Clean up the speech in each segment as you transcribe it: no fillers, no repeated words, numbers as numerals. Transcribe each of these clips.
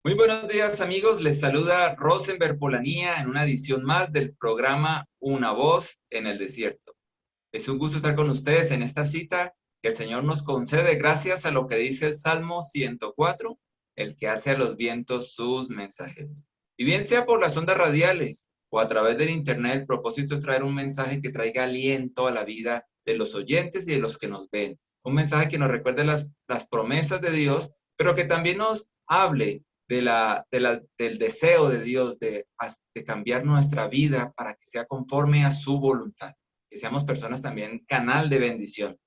Muy buenos días amigos, les saluda Rosenberg Polanía en una edición más del programa Una Voz en el Desierto. Es un gusto estar con ustedes en esta cita que el Señor nos concede gracias a lo que dice el Salmo 104, el que hace a los vientos sus mensajeros. Y bien sea por las ondas radiales o a través del internet, el propósito es traer un mensaje que traiga aliento a la vida de los oyentes y de los que nos ven. Un mensaje que nos recuerde las promesas de Dios, pero que también nos hable del deseo de Dios de cambiar nuestra vida para que sea conforme a su voluntad, que seamos personas también canal de bendición.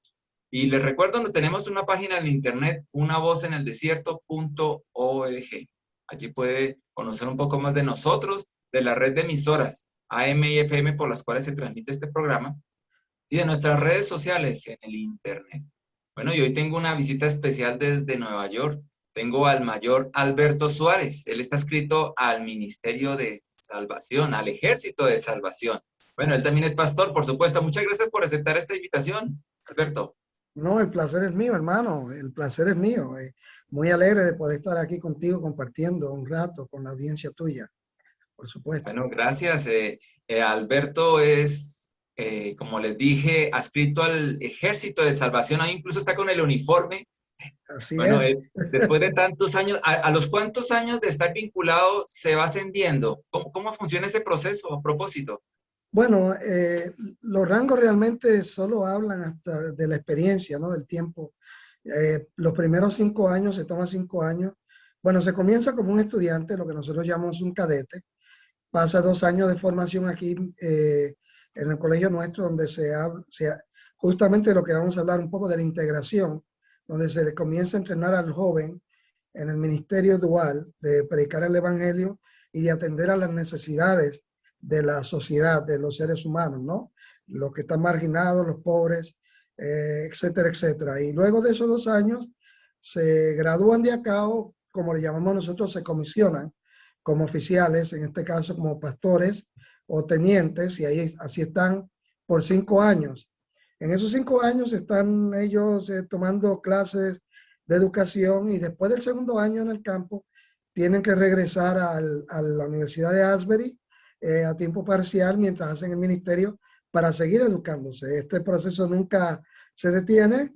Y les recuerdo, tenemos una página en internet, unavozeneldesierto.org. Allí puede conocer un poco más de nosotros, de la red de emisoras AM y FM por las cuales se transmite este programa y de nuestras redes sociales en el internet. Bueno, y hoy tengo una visita especial desde Nueva York. Tengo al mayor Alberto Suárez. Él está adscrito al Ministerio de Salvación, al Ejército de Salvación. Bueno, él también es pastor, por supuesto. Muchas gracias por aceptar esta invitación, Alberto. No, el placer es mío, hermano. El placer es mío. Muy alegre de poder estar aquí contigo compartiendo un rato con la audiencia tuya, por supuesto. Bueno, gracias. Alberto es, como les dije, adscrito al Ejército de Salvación. Ahí incluso está con el uniforme. Así Bueno, es. después de tantos años, ¿a los cuántos años de estar vinculado se va ascendiendo? ¿Cómo funciona ese proceso a propósito? Bueno, los rangos realmente solo hablan hasta de la experiencia, ¿no? Del tiempo. Los primeros 5 años, se toma 5 años. Bueno, se comienza como un estudiante, lo que nosotros llamamos un cadete. Pasa 2 años de formación aquí en el colegio nuestro, donde justamente lo que vamos a hablar un poco de la integración, donde se le comienza a entrenar al joven en el ministerio dual de predicar el evangelio y de atender a las necesidades de la sociedad, de los seres humanos, ¿no? Los que están marginados, los pobres, etcétera, etcétera. Y luego de esos 2 años se gradúan de acá, o como le llamamos nosotros, se comisionan como oficiales, en este caso como pastores o tenientes, y ahí así están por 5 años. En esos 5 años están ellos tomando clases de educación y después del segundo año en el campo tienen que regresar a la Universidad de Asbury a tiempo parcial mientras hacen el ministerio para seguir educándose. Este proceso nunca se detiene.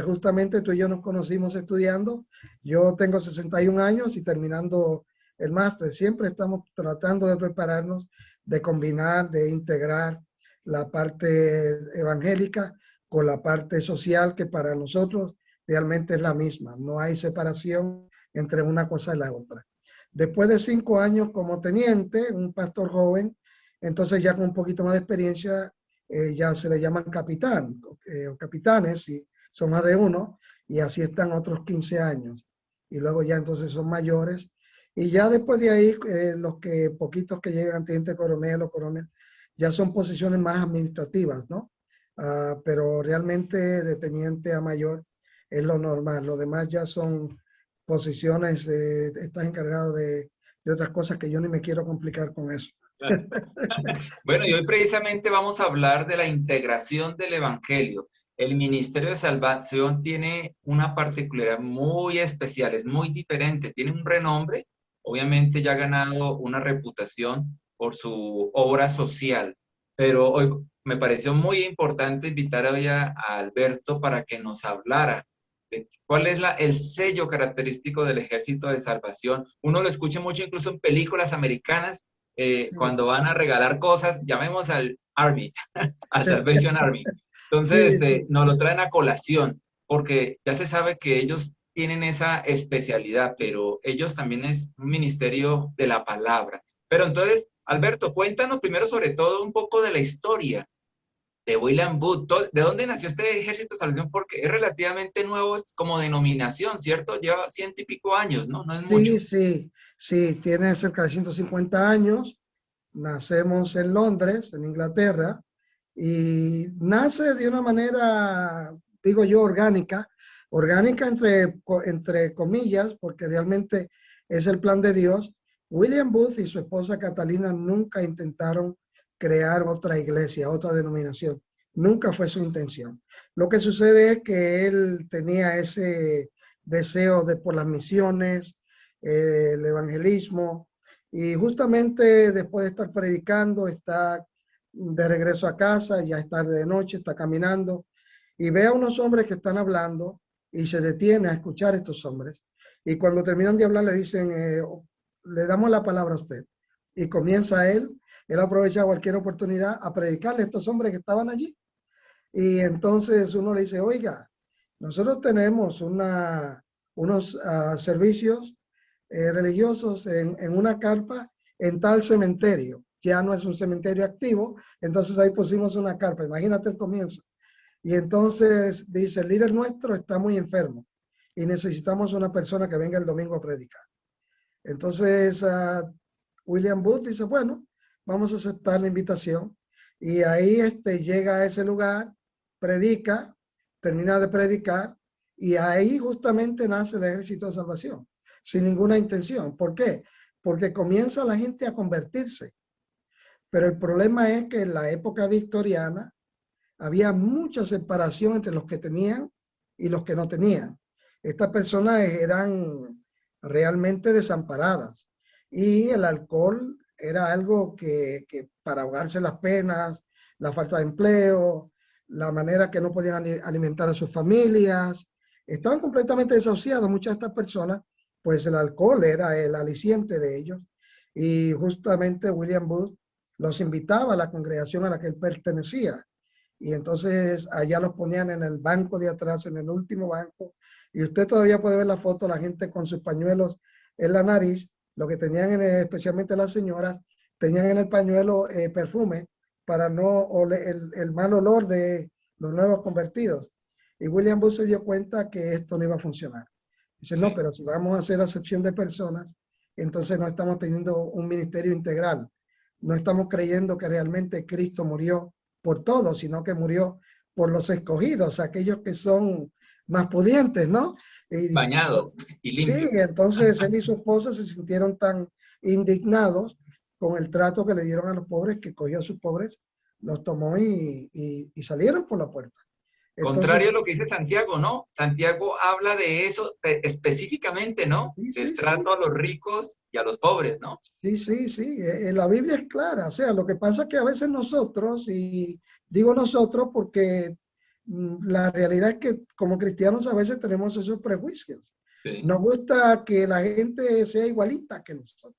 Justamente tú y yo nos conocimos estudiando. Yo tengo 61 años y terminando el máster. Siempre estamos tratando de prepararnos, de combinar, de integrar la parte evangélica con la parte social, que para nosotros realmente es la misma. No hay separación entre una cosa y la otra. Después de 5 años como teniente, un pastor joven, entonces ya con un poquito más de experiencia, ya se le llaman capitán o capitanes, y son más de uno, y así están otros 15 años. Y luego ya entonces son mayores. Y ya después de ahí, poquitos que llegan, teniente coronel o coronel, ya son posiciones más administrativas, ¿no? Pero realmente de teniente a mayor es lo normal. Lo demás ya son posiciones, estás encargado de otras cosas que yo ni me quiero complicar con eso. Bueno, y hoy precisamente vamos a hablar de la integración del Evangelio. El Ministerio de Salvación tiene una particularidad muy especial, es muy diferente, tiene un renombre, obviamente ya ha ganado una reputación por su obra social, pero hoy me pareció muy importante invitar hoy a Alberto para que nos hablara de cuál es el sello característico del Ejército de Salvación. Uno lo escucha mucho incluso en películas americanas Sí, cuando van a regalar cosas, llamemos al Army, al Salvation Army. Entonces, sí, sí. nos lo traen a colación, porque ya se sabe que ellos tienen esa especialidad, pero ellos también es un ministerio de la palabra. Pero entonces, Alberto, cuéntanos primero sobre todo un poco de la historia de William Booth. ¿De dónde nació este Ejército de Salvación? Porque es relativamente nuevo como denominación, ¿cierto? Lleva 100 y pico años, ¿no? No es mucho. Sí, sí, sí, tiene cerca de 150 años. Nacemos en Londres, en Inglaterra, y nace de una manera, digo yo, orgánica, orgánica entre comillas, porque realmente es el plan de Dios. William Booth y su esposa Catalina nunca intentaron crear otra iglesia, otra denominación. Nunca fue su intención. Lo que sucede es que él tenía ese deseo de por las misiones, el evangelismo, y justamente después de estar predicando, está de regreso a casa, ya es tarde de noche, está caminando, y ve a unos hombres que están hablando, y se detiene a escuchar a estos hombres, y cuando terminan de hablar le dicen, le damos la palabra a usted, y comienza él aprovecha cualquier oportunidad a predicarle a estos hombres que estaban allí. Y entonces uno le dice, oiga, nosotros tenemos unos servicios religiosos en una carpa en tal cementerio. Ya no es un cementerio activo, entonces ahí pusimos una carpa. Imagínate el comienzo. Y entonces dice, el líder nuestro está muy enfermo y necesitamos una persona que venga el domingo a predicar. Entonces William Booth dice, bueno, vamos a aceptar la invitación. Y ahí llega a ese lugar, predica, termina de predicar, y ahí justamente nace el Ejército de Salvación, sin ninguna intención. ¿Por qué? Porque comienza la gente a convertirse. Pero el problema es que en la época victoriana había mucha separación entre los que tenían y los que no tenían. Estas personas eran realmente desamparadas y el alcohol era algo que para ahogarse las penas, la falta de empleo, la manera que no podían alimentar a sus familias, estaban completamente desahuciados muchas de estas personas, pues el alcohol era el aliciente de ellos y justamente William Booth los invitaba a la congregación a la que él pertenecía y entonces allá los ponían en el banco de atrás, en el último banco, y usted todavía puede ver la foto, la gente con sus pañuelos en la nariz, lo que tenían, especialmente las señoras, tenían en el pañuelo perfume para no oler el mal olor de los nuevos convertidos. Y William Booth se dio cuenta que esto no iba a funcionar. Dice, no, Sí. pero si vamos a hacer acepción de personas, entonces no estamos teniendo un ministerio integral. No estamos creyendo que realmente Cristo murió por todos, sino que murió por los escogidos, aquellos que son más pudientes, ¿no? Y, Bañados y sí, limpios. entonces él y su esposa se sintieron tan indignados con el trato que le dieron a los pobres, que cogió a sus pobres, los tomó y salieron por la puerta. Contrario a Entonces, lo que dice Santiago, ¿no? Santiago habla de eso específicamente, ¿no? sí, Del sí, sí, trato a los ricos y a los pobres, ¿no? sí, sí, sí, la Biblia es clara, o sea, lo que pasa es que a veces nosotros, y digo nosotros porque la realidad es que como cristianos a veces tenemos esos prejuicios. Sí. Nos gusta que la gente sea igualita que nosotros,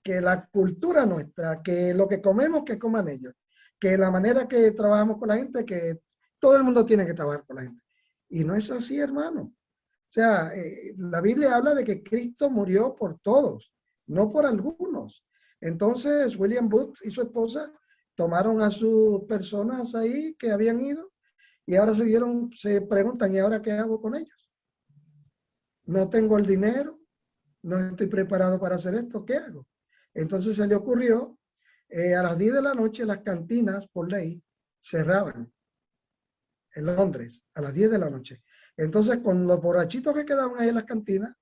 que la cultura nuestra, que lo que comemos, que coman ellos, que la manera que trabajamos con la gente, que todo el mundo tiene que trabajar con la gente. Y no es así, hermano. O sea, la Biblia habla de que Cristo murió por todos, no por algunos. Entonces, William Booth y su esposa tomaron a sus personas ahí que habían ido y ahora se preguntan, ¿y ahora qué hago con ellos? No tengo el dinero, no estoy preparado para hacer esto, ¿qué hago? Entonces se le ocurrió, a las 10 de la noche las cantinas, por ley, cerraban en Londres, a las 10 de la noche. Entonces, con los borrachitos que quedaban ahí en las cantinas,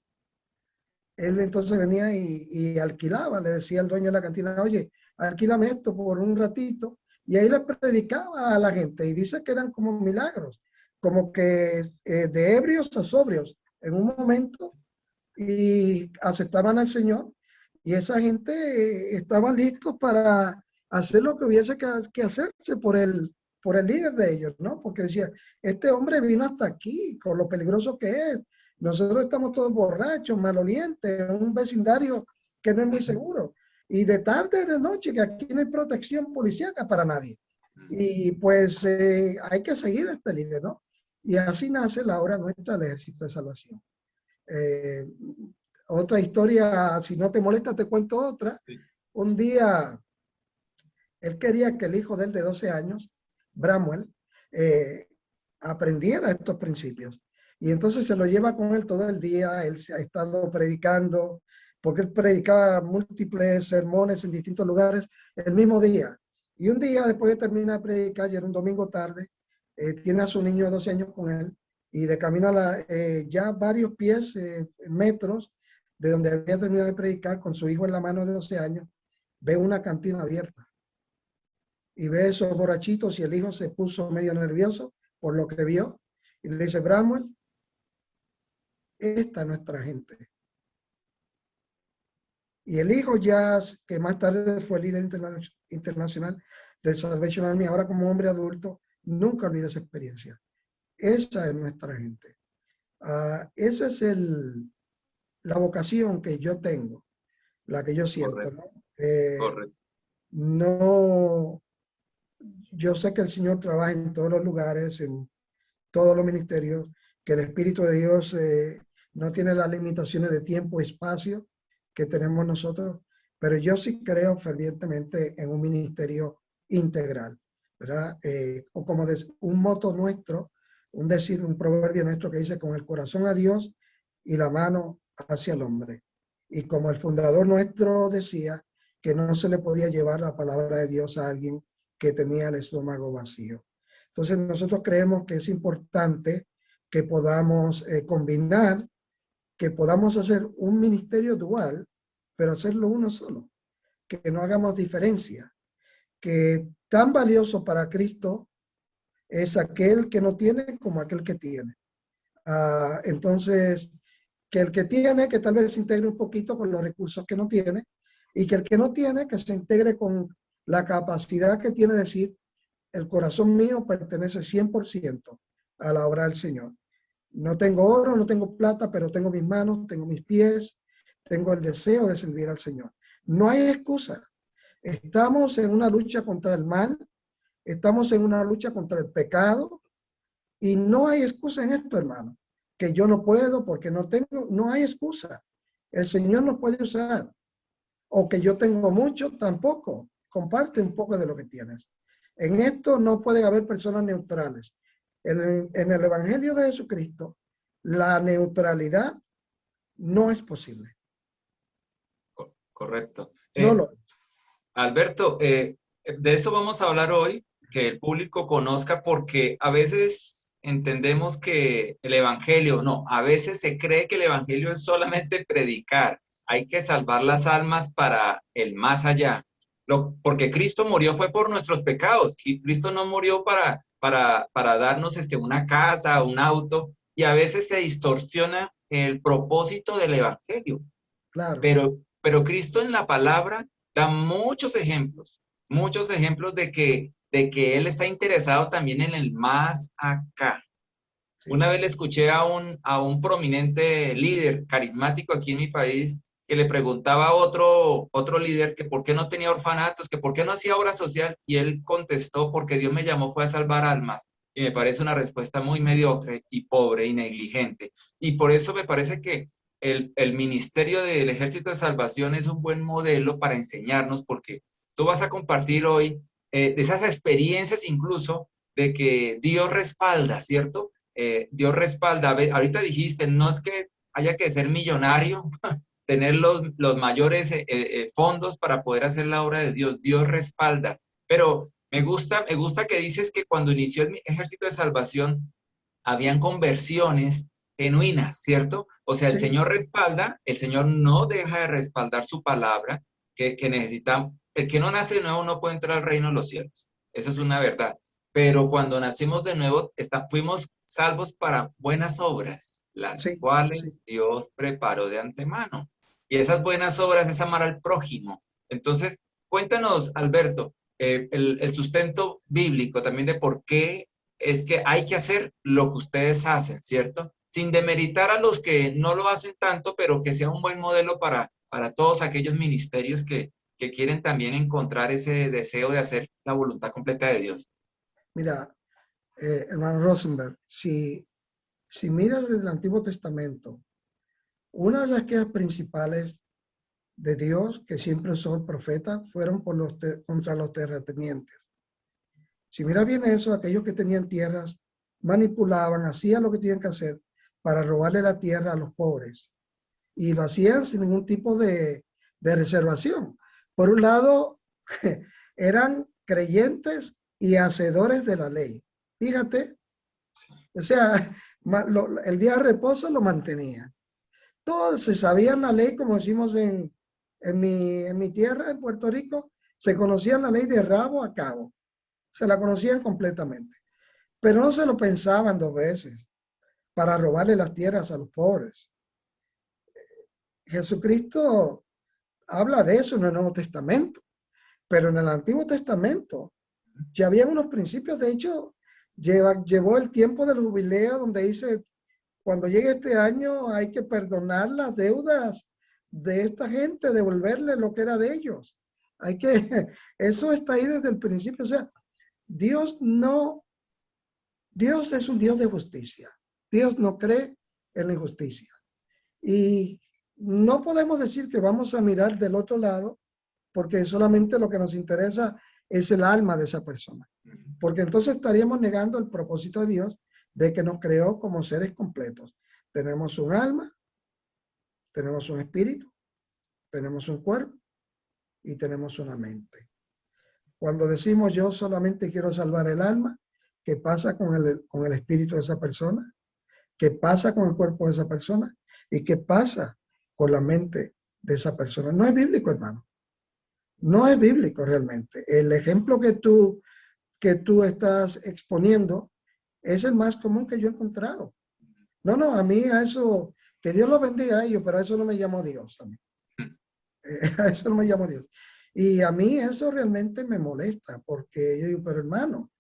él entonces venía y alquilaba, le decía al dueño de la cantina, oye, alquílame esto por un ratito, y ahí le predicaba a la gente, y dice que eran como milagros, como que de ebrios a sobrios, en un momento, y aceptaban al Señor, y esa gente estaba listo para hacer lo que hubiese que hacerse por el líder de ellos, ¿no? Porque decía, este hombre vino hasta aquí, con lo peligroso que es, nosotros estamos todos borrachos, malolientes, en un vecindario que no es muy seguro. Y de tarde de noche, que aquí no hay protección policíaca para nadie. Y pues hay que seguir a este líder, ¿no? Y así nace la obra nuestra del Ejército de Salvación. Eh, Otra historia, si no te molesta, te cuento otra. Sí. Un día, él quería que el hijo de él de 12 años, Bramwell, eh, aprendiera estos principios. Y entonces se lo lleva con él todo el día, él se ha estado predicando, porque él predicaba múltiples sermones en distintos lugares el mismo día. Y un día, después de terminar de predicar, ya era un domingo tarde, tiene a su niño de 12 años con él, y de camino ya varios pies, metros, de donde había terminado de predicar, con su hijo en la mano de 12 años, ve una cantina abierta y ve esos borrachitos y el hijo se puso medio nervioso por lo que vio y le dice, Bramwell, esta es nuestra gente. Y el hijo Jazz, que más tarde fue líder internacional del Salvation Army, ahora como hombre adulto, nunca olvida esa experiencia. Esa es nuestra gente. Esa es la vocación que yo tengo, la que yo siento, Correcto, ¿no? correcto. No, yo sé que el Señor trabaja en todos los lugares, en todos los ministerios, que el Espíritu de Dios no tiene las limitaciones de tiempo y espacio que tenemos nosotros, pero yo sí creo fervientemente en un ministerio integral, ¿verdad? O como un moto nuestro, un proverbio nuestro que dice con el corazón a Dios y la mano hacia el hombre. Y como el fundador nuestro decía, que no se le podía llevar la palabra de Dios a alguien que tenía el estómago vacío. Entonces nosotros creemos que es importante que podamos combinar, que podamos hacer un ministerio dual, pero hacerlo uno solo, que no hagamos diferencia, que tan valioso para Cristo es aquel que no tiene como aquel que tiene. Entonces, que el que tiene, que tal vez se integre un poquito con los recursos que no tiene, y que el que no tiene, que se integre con la capacidad que tiene de decir, el corazón mío pertenece 100% a la obra del Señor. No tengo oro, no tengo plata, pero tengo mis manos, tengo mis pies, tengo el deseo de servir al Señor. No hay excusa. Estamos en una lucha contra el mal, estamos en una lucha contra el pecado y no hay excusa en esto, hermano. Que yo no puedo porque no tengo, no hay excusa. El Señor nos puede usar. O que yo tengo mucho, tampoco. Comparte un poco de lo que tienes. En esto no pueden haber personas neutrales. En el Evangelio de Jesucristo, la neutralidad no es posible. Correcto. No lo es. Alberto, de esto vamos a hablar hoy, que el público conozca, porque a veces entendemos que el evangelio, no, a veces se cree que el evangelio es solamente predicar, hay que salvar las almas para el más allá. Porque Cristo murió fue por nuestros pecados, y Cristo no murió para darnos una casa, un auto, y a veces se distorsiona el propósito del evangelio. Claro. Pero Cristo en la palabra da muchos ejemplos de que Él está interesado también en el más acá. Sí. Una vez le escuché a un prominente líder carismático aquí en mi país que le preguntaba a otro líder que por qué no tenía orfanatos, que por qué no hacía obra social, y él contestó, porque Dios me llamó fue a salvar almas. Y me parece una respuesta muy mediocre y pobre y negligente. Y por eso me parece que el ministerio del Ejército de Salvación es un buen modelo para enseñarnos, porque tú vas a compartir hoy de esas experiencias incluso de que Dios respalda, ¿cierto? Dios respalda. Ahorita dijiste, no es que haya que ser millonario, tener los mayores fondos para poder hacer la obra de Dios. Dios respalda. Pero me gusta que dices que cuando inició el Ejército de Salvación, habían conversiones genuinas, ¿cierto? O sea, el Sí. Señor respalda, el Señor no deja de respaldar su palabra, que necesitamos. El que no nace de nuevo no puede entrar al reino de los cielos. Eso es una verdad. Pero cuando nacimos de nuevo, fuimos salvos para buenas obras, las Sí. cuales Sí. Dios preparó de antemano. Y esas buenas obras es amar al prójimo. Entonces, cuéntanos, Alberto, el sustento bíblico también de por qué es que hay que hacer lo que ustedes hacen, ¿cierto? Sin demeritar a los que no lo hacen tanto, pero que sea un buen modelo para todos aquellos ministerios que quieren también encontrar ese deseo de hacer la voluntad completa de Dios. Mira, hermano Rosenberg, si miras desde el Antiguo Testamento, una de las quejas principales de Dios, que siempre son profetas, fueron contra los terratenientes. Si mira bien eso, aquellos que tenían tierras manipulaban, hacían lo que tenían que hacer para robarle la tierra a los pobres. Y lo hacían sin ningún tipo de reservación. Por un lado, eran creyentes y hacedores de la ley. Fíjate, o sea, el día de reposo lo mantenía. Todos se sabían la ley, como decimos en mi tierra, en Puerto Rico, se conocían la ley de rabo a cabo. Se la conocían completamente. Pero no se lo pensaban dos veces para robarle las tierras a los pobres. Jesucristo habla de eso en el Nuevo Testamento, pero en el Antiguo Testamento ya había unos principios. De hecho, llevó el tiempo del jubileo donde dice, cuando llegue este año hay que perdonar las deudas de esta gente, devolverle lo que era de ellos. Hay que, eso está ahí desde el principio. O sea, Dios es un Dios de justicia. Dios no cree en la injusticia. Y no podemos decir que vamos a mirar del otro lado, porque solamente lo que nos interesa es el alma de esa persona. Porque entonces estaríamos negando el propósito de Dios de que nos creó como seres completos. Tenemos un alma, tenemos un espíritu, tenemos un cuerpo y tenemos una mente. Cuando decimos yo solamente quiero salvar el alma, ¿qué pasa con el espíritu de esa persona? ¿Qué pasa con el cuerpo de esa persona? ¿Y qué pasa con la mente de esa persona? No es bíblico, hermano. No es bíblico realmente. El ejemplo que tú estás exponiendo es el más común que yo he encontrado. No, a mí a eso, que Dios lo bendiga a ellos, pero a eso no me llamó Dios. A mí. A eso no me llamó Dios. Y a mí eso realmente me molesta, porque yo digo, pero hermano,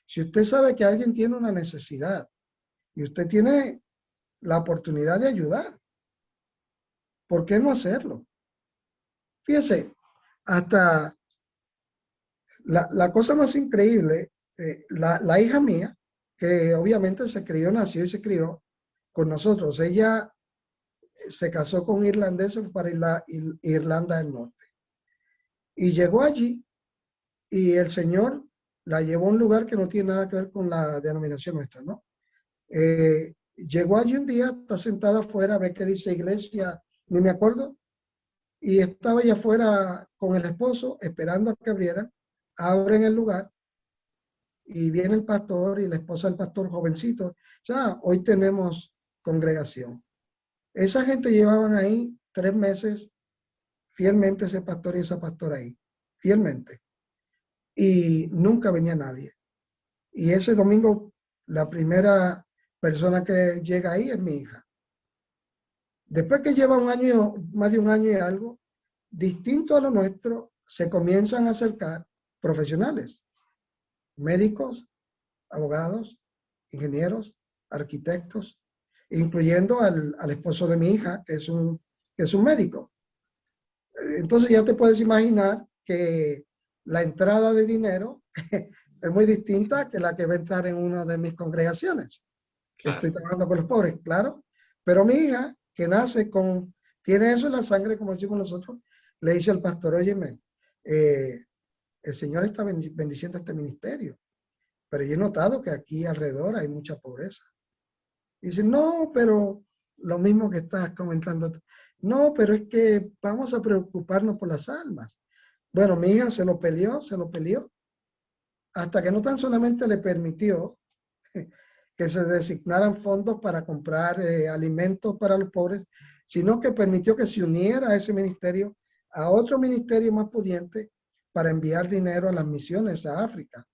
si usted sabe que alguien tiene una necesidad y usted tiene la oportunidad de ayudar, ¿por qué no hacerlo? Fíjese, hasta la cosa más increíble, la hija mía, que obviamente nació y se crió con nosotros, ella se casó con un irlandés para Irlanda del Norte. Y llegó allí y el Señor la llevó a un lugar que no tiene nada que ver con la denominación nuestra, ¿no? Llegó allí un día, está sentada afuera, ve que dice iglesia, ni me acuerdo, y estaba allá afuera con el esposo esperando a que abrieran. Abren el lugar y viene el pastor y la esposa del pastor, jovencito. Ya, hoy tenemos congregación. Esa gente llevaban ahí 3 meses fielmente, ese pastor y esa pastora ahí, fielmente. Y nunca venía nadie. Y ese domingo, la primera persona que llega ahí es mi hija. Después que lleva un año, más de un año y algo, distinto a lo nuestro, se comienzan a acercar profesionales, médicos, abogados, ingenieros, arquitectos, incluyendo al esposo de mi hija, que es un médico. Entonces ya te puedes imaginar que la entrada de dinero es muy distinta que la que va a entrar en una de mis congregaciones. Claro. Estoy trabajando con los pobres, claro. Pero mi hija, que tiene eso en la sangre, como decimos nosotros, le dice al pastor, óyeme, el Señor está bendiciendo este ministerio, pero yo he notado que aquí alrededor hay mucha pobreza. Y dice, no, pero lo mismo que estás comentando. No, pero es que vamos a preocuparnos por las almas. Bueno, mi hija se lo peleó, hasta que no tan solamente le permitió que se designaran fondos para comprar alimentos para los pobres, sino que permitió que se uniera a ese ministerio, a otro ministerio más pudiente, para enviar dinero a las misiones a África.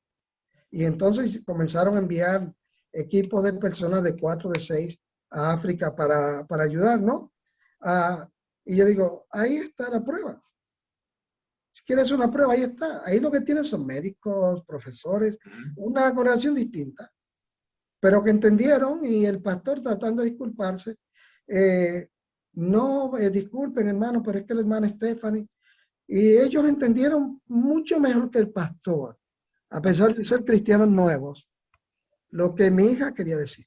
Y entonces comenzaron a enviar equipos de personas de 4, de 6 a África para ayudar, ¿no? Y yo digo, ahí está la prueba. Si quieres una prueba, ahí está. Ahí lo que tienen son médicos, profesores, una congregación distinta, pero que entendieron, y el pastor tratando de disculparse, no, disculpen hermano, pero es que la hermana Stephanie, y ellos entendieron mucho mejor que el pastor, a pesar de ser cristianos nuevos, lo que mi hija quería decir.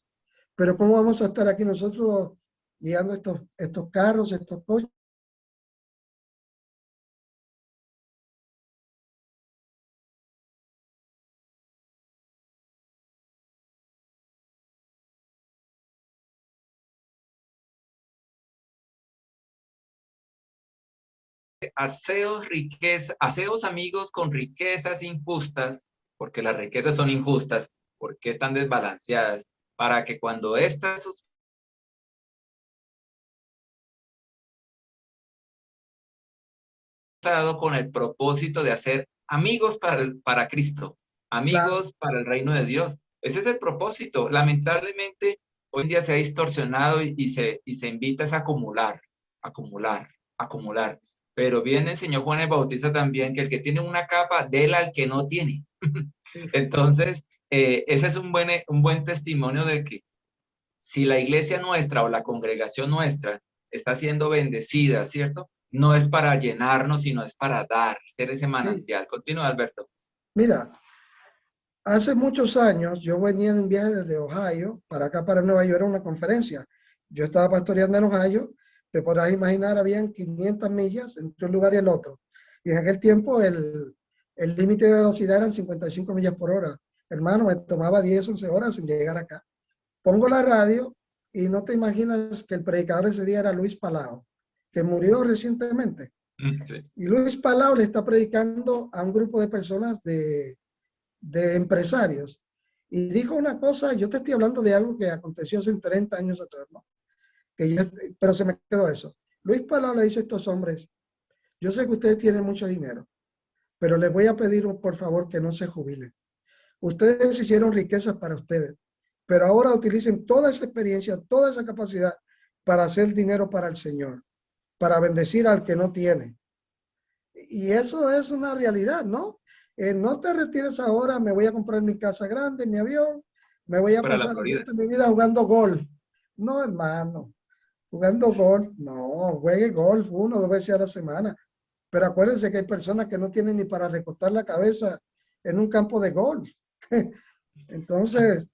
Pero ¿cómo vamos a estar aquí nosotros guiando estos carros, estos coches? Aseos amigos con riquezas injustas, porque las riquezas son injustas, porque están desbalanceadas, para que cuando estas sucedan con el propósito de hacer amigos para Cristo, amigos para el reino de Dios. Ese es el propósito. Lamentablemente, hoy en día se ha distorsionado y se invita a acumular, acumular, acumular. pero bien enseñó Juan el Bautista también que el que tiene una capa, déla al que no tiene. Entonces, ese es un buen testimonio de que si la iglesia nuestra o la congregación nuestra está siendo bendecida, ¿cierto? No es para llenarnos, sino es para dar, ser ese Sí. manantial. Continúa, Alberto. Mira, hace muchos años yo venía de un viaje desde Ohio para acá, para Nueva York, a una conferencia. Yo estaba pastoreando en Ohio, te podrás imaginar, habían 500 millas entre un lugar y el otro. Y en aquel tiempo el límite de velocidad eran 55 millas por hora. Hermano, me tomaba 10, 11 horas en llegar acá. Pongo la radio y no te imaginas que el predicador ese día era Luis Palau, que murió recientemente. Sí. Y Luis Palau le está predicando a un grupo de personas de empresarios. Y dijo una cosa, yo te estoy hablando de algo que aconteció hace 30 años atrás, ¿no? Que yo, pero se me quedó eso. Luis Palau le dice a estos hombres, yo sé que ustedes tienen mucho dinero, pero les voy a pedir por favor que no se jubilen. Ustedes hicieron riquezas para ustedes, pero ahora utilicen toda esa experiencia, toda esa capacidad para hacer dinero para el Señor, para bendecir al que no tiene. Y eso es una realidad, ¿no? No te retires ahora, me voy a comprar mi casa grande, mi avión, me voy a Para la pasar el Florida. resto de mi vida jugando golf. No, hermano, jugando golf, no, juegue golf 1 o 2 veces a la semana. Pero acuérdense que hay personas que no tienen ni para recostar la cabeza en un campo de golf. Entonces,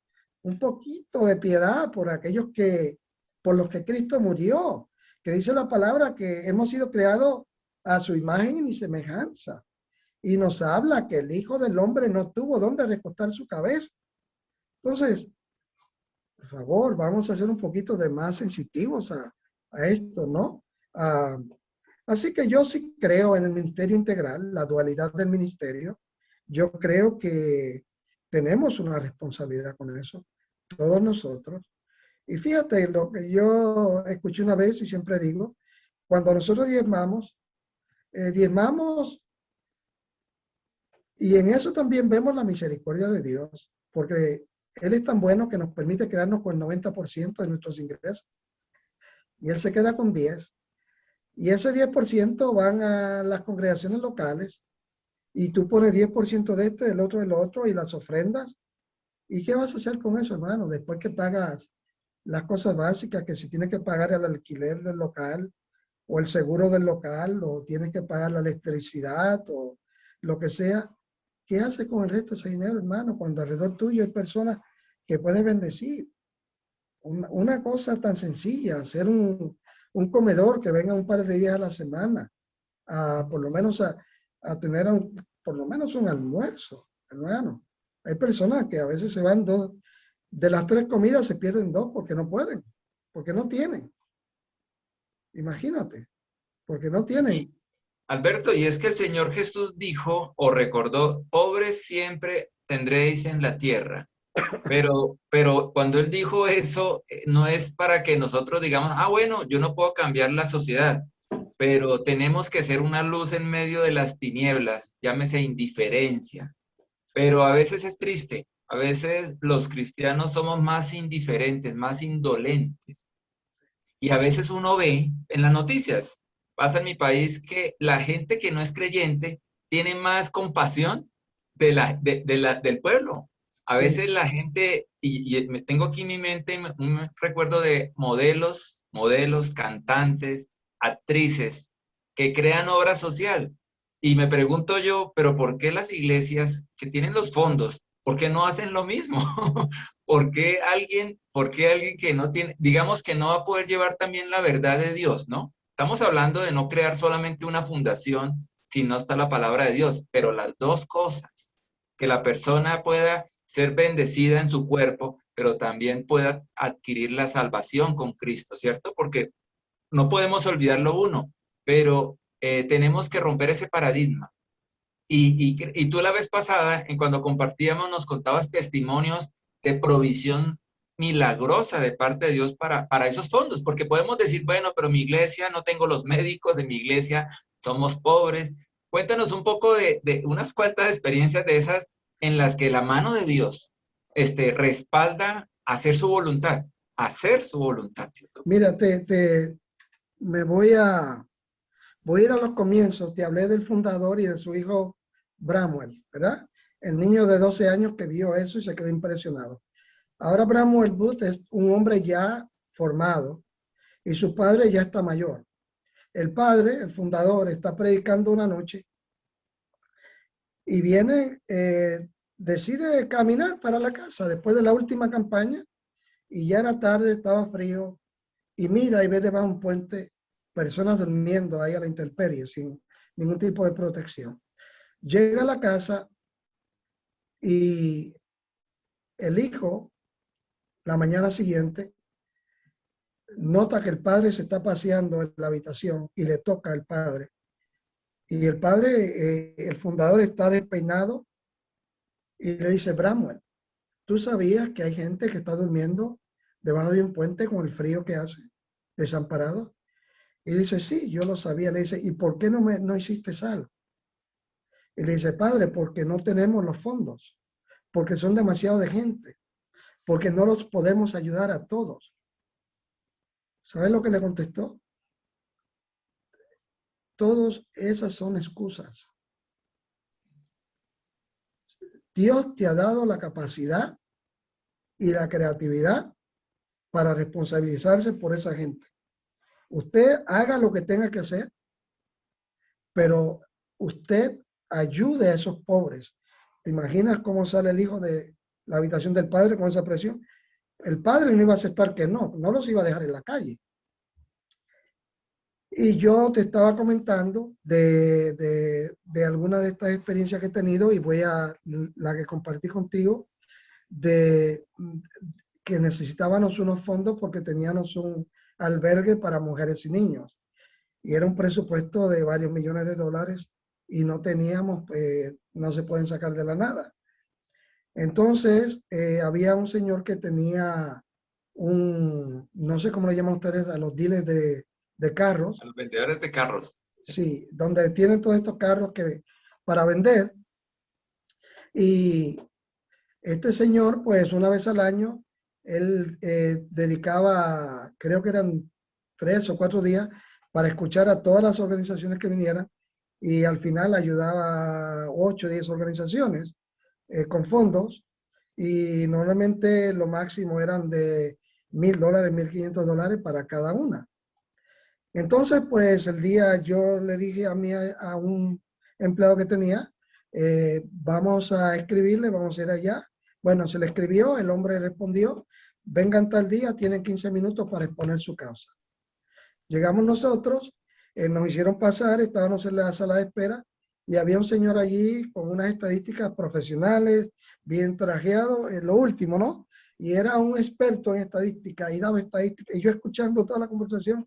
un poquito de piedad por aquellos que, por los que Cristo murió, que dice la palabra que hemos sido creados a su imagen y semejanza. Y nos habla que el Hijo del Hombre no tuvo dónde recostar su cabeza. Entonces, por favor, vamos a ser un poquito de más sensitivos a esto, ¿no? Ah, así que yo sí creo en el ministerio integral, la dualidad del ministerio. Yo creo que tenemos una responsabilidad con eso, todos nosotros. Y fíjate, lo que yo escuché una vez y siempre digo, cuando nosotros diezmamos y en eso también vemos la misericordia de Dios, porque Él es tan bueno que nos permite quedarnos con el 90% de nuestros ingresos y Él se queda con 10. Y ese 10% van a las congregaciones locales y tú pones 10% de este, del otro y las ofrendas. ¿Y qué vas a hacer con eso, hermano? Después que pagas las cosas básicas, que si tienes que pagar el alquiler del local o el seguro del local o tienes que pagar la electricidad o lo que sea, ¿qué haces con el resto de ese dinero, hermano? Cuando alrededor tuyo hay personas que puedes bendecir. Una cosa tan sencilla, hacer un comedor que venga un par de días a la semana, por lo menos a tener por lo menos un almuerzo, hermano. Hay personas que a veces se van de las 3 comidas se pierden 2 porque no pueden, porque no tienen. Imagínate, porque no tienen. Y Alberto, y es que el Señor Jesús dijo o recordó, pobres siempre tendréis en la tierra. Pero cuando él dijo eso, no es para que nosotros digamos, ah, bueno, yo no puedo cambiar la sociedad, pero tenemos que ser una luz en medio de las tinieblas, llámese indiferencia. Pero a veces es triste, a veces los cristianos somos más indiferentes, más indolentes. Y a veces uno ve en las noticias, pasa en mi país, que la gente que no es creyente tiene más compasión del pueblo. A Sí, veces la gente, y me tengo aquí en mi mente un recuerdo de modelos, cantantes, actrices que crean obra social. Y me pregunto yo, pero ¿por qué las iglesias que tienen los fondos, por qué no hacen lo mismo? ¿Por qué alguien que no tiene, digamos que no va a poder llevar también la verdad de Dios, ¿no? Estamos hablando de no crear solamente una fundación, si no está la palabra de Dios, pero las dos cosas, que la persona pueda ser bendecida en su cuerpo, pero también pueda adquirir la salvación con Cristo, ¿cierto? Porque no podemos olvidar lo uno, pero tenemos que romper ese paradigma. Y tú la vez pasada, en cuando compartíamos, nos contabas testimonios de provisión milagrosa de parte de Dios para esos fondos, porque podemos decir, bueno, pero mi iglesia, no tengo los médicos de mi iglesia, somos pobres. Cuéntanos un poco de unas cuantas experiencias de esas en las que la mano de Dios respalda hacer su voluntad, ¿cierto? mira, me voy a Voy a ir a los comienzos. Te hablé del fundador y de su hijo Bramwell, ¿verdad? El niño de 12 años que vio eso y se quedó impresionado. Ahora Bramwell Booth es un hombre ya formado y su padre ya está mayor. El padre, el fundador, está predicando una noche y viene, decide caminar para la casa después de la última campaña y ya era tarde, estaba frío y mira y ve debajo de un puente personas durmiendo ahí a la intemperie sin ningún tipo de protección. Llega a la casa y el hijo, la mañana siguiente, nota que el padre se está paseando en la habitación y le toca al padre. Y el padre, el fundador, está despeinado y le dice, Bramwell, ¿tú sabías que hay gente que está durmiendo debajo de un puente con el frío que hace, desamparado? Y dice, sí, yo lo sabía. Le dice, ¿y por qué no hiciste algo? Y le dice, padre, porque no tenemos los fondos, porque son demasiado de gente, porque no los podemos ayudar a todos. ¿Sabes lo que le contestó? Todas esas son excusas. Dios te ha dado la capacidad y la creatividad para responsabilizarse por esa gente. Usted haga lo que tenga que hacer, pero usted ayude a esos pobres. ¿Te imaginas cómo sale el hijo de la habitación del padre con esa presión? El padre no iba a aceptar que no los iba a dejar en la calle. Y yo te estaba comentando de algunas de estas experiencias que he tenido y voy a la que compartí contigo, de que necesitábamos unos fondos porque teníamos un albergue para mujeres y niños. Y era un presupuesto de varios millones de dólares y no teníamos, no se pueden sacar de la nada. Entonces, había un señor que tenía no sé cómo le llaman ustedes a los dealers de carros. A los vendedores de carros. Sí, donde tienen todos estos carros para vender. Y este señor, pues una vez al año, él dedicaba, creo que eran 3 o 4 días, para escuchar a todas las organizaciones que vinieran y al final ayudaba a 8 o 10 organizaciones con fondos y normalmente lo máximo eran de $1,000, $1,500 para cada una. Entonces, pues el día yo le dije a un empleado que tenía, vamos a escribirle, vamos a ir allá. Bueno, se le escribió, el hombre respondió, vengan tal día, tienen 15 minutos para exponer su causa. Llegamos nosotros, nos hicieron pasar, estábamos en la sala de espera y había un señor allí con unas estadísticas profesionales, bien trajeado, lo último, ¿no? Y era un experto en estadística y daba estadística. Y yo escuchando toda la conversación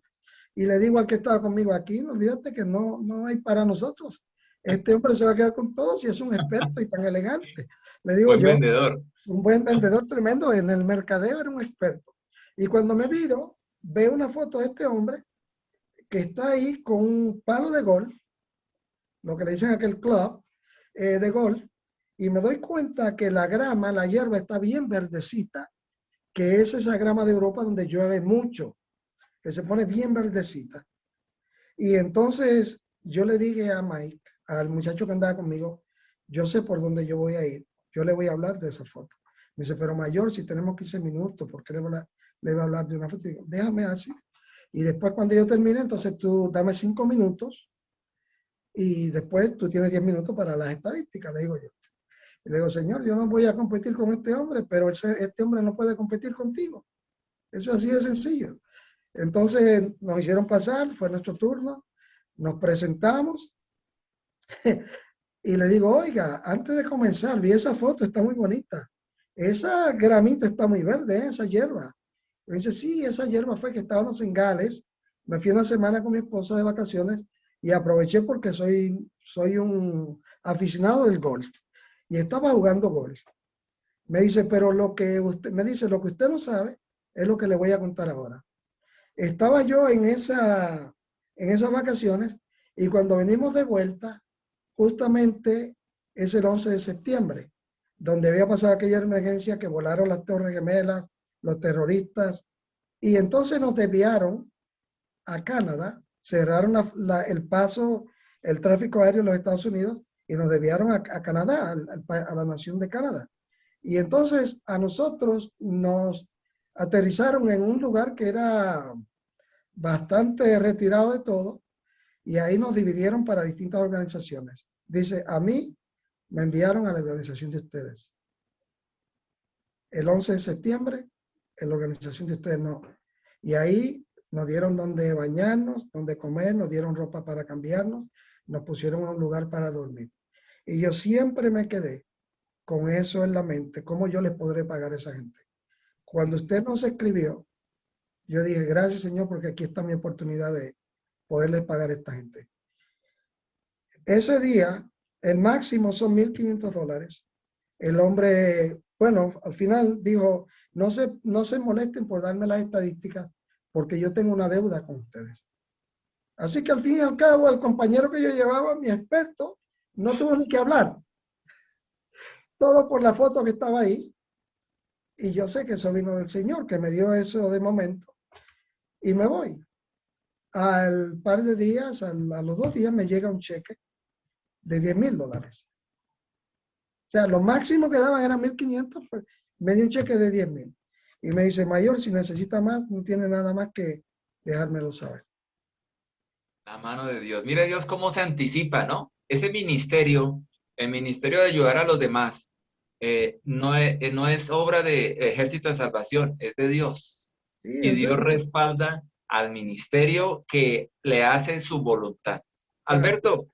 y le digo al que estaba conmigo aquí, no olvídate que no hay para nosotros. Este hombre se va a quedar con todos y es un experto y tan elegante. Le digo Buen yo, vendedor. un buen vendedor tremendo, en el mercadeo era un experto. Y cuando me viro, veo una foto de este hombre que está ahí con un palo de golf, lo que le dicen aquel club de golf, y me doy cuenta que la grama, la hierba está bien verdecita, que es esa grama de Europa donde llueve mucho, que se pone bien verdecita. Y entonces yo le dije a Mike, al muchacho que andaba conmigo, yo sé por dónde yo voy a ir, yo le voy a hablar de esa foto. Me dice, pero mayor, si tenemos 15 minutos, ¿por qué le voy a hablar de una foto? Y digo, déjame así. Y después cuando yo termine, entonces tú dame 5 minutos y después tú tienes 10 minutos para las estadísticas, le digo yo. Y le digo, señor, yo no voy a competir con este hombre, pero este hombre no puede competir contigo. Eso es así de sencillo. Entonces nos hicieron pasar, fue nuestro turno, nos presentamos y le digo, oiga, antes de comenzar, vi esa foto, está muy bonita. Esa gramita está muy verde, esa hierba. Me dice, sí, esa hierba fue que estábamos en Gales. Me fui una semana con mi esposa de vacaciones y aproveché porque soy un aficionado del golf y estaba jugando golf. Me dice, pero lo que usted no sabe es lo que le voy a contar ahora. Estaba yo en esas vacaciones y cuando venimos de vuelta, justamente es el 11 de septiembre, donde había pasado aquella emergencia que volaron las Torres Gemelas, los terroristas, y entonces nos desviaron a Canadá, cerraron el paso, el tráfico aéreo en los Estados Unidos y nos desviaron a Canadá, a la nación de Canadá. Y entonces a nosotros nos aterrizaron en un lugar que era bastante retirado de todo y ahí nos dividieron para distintas organizaciones. Dice, a mí me enviaron a la organización de ustedes. El 11 de septiembre, en la organización de ustedes no. Y ahí nos dieron donde bañarnos, donde comer, nos dieron ropa para cambiarnos, nos pusieron en un lugar para dormir. Y yo siempre me quedé con eso en la mente, ¿cómo yo les podré pagar a esa gente? Cuando usted nos escribió, yo dije, gracias Señor, porque aquí está mi oportunidad de poderle pagar a esta gente. Ese día, el máximo son $1,500. El hombre, bueno, al final dijo, no se molesten por darme las estadísticas porque yo tengo una deuda con ustedes. Así que al fin y al cabo, el compañero que yo llevaba, mi experto, no tuvo ni que hablar. Todo por la foto que estaba ahí. Y yo sé que eso vino del Señor, que me dio eso de momento. Y me voy. Al par de días, a los 2 días, me llega un cheque de $10,000. O sea, lo máximo que daban era 1,500, pues me dio un cheque de 10,000. Y me dice, mayor, si necesita más, no tiene nada más que dejármelo saber. La mano de Dios. Mire Dios cómo se anticipa, ¿no? Ese ministerio, el ministerio de ayudar a los demás, no es obra de Ejército de Salvación, es de Dios. Sí, Y es de Dios Dios. respalda al ministerio que le hace su voluntad. Claro. Alberto,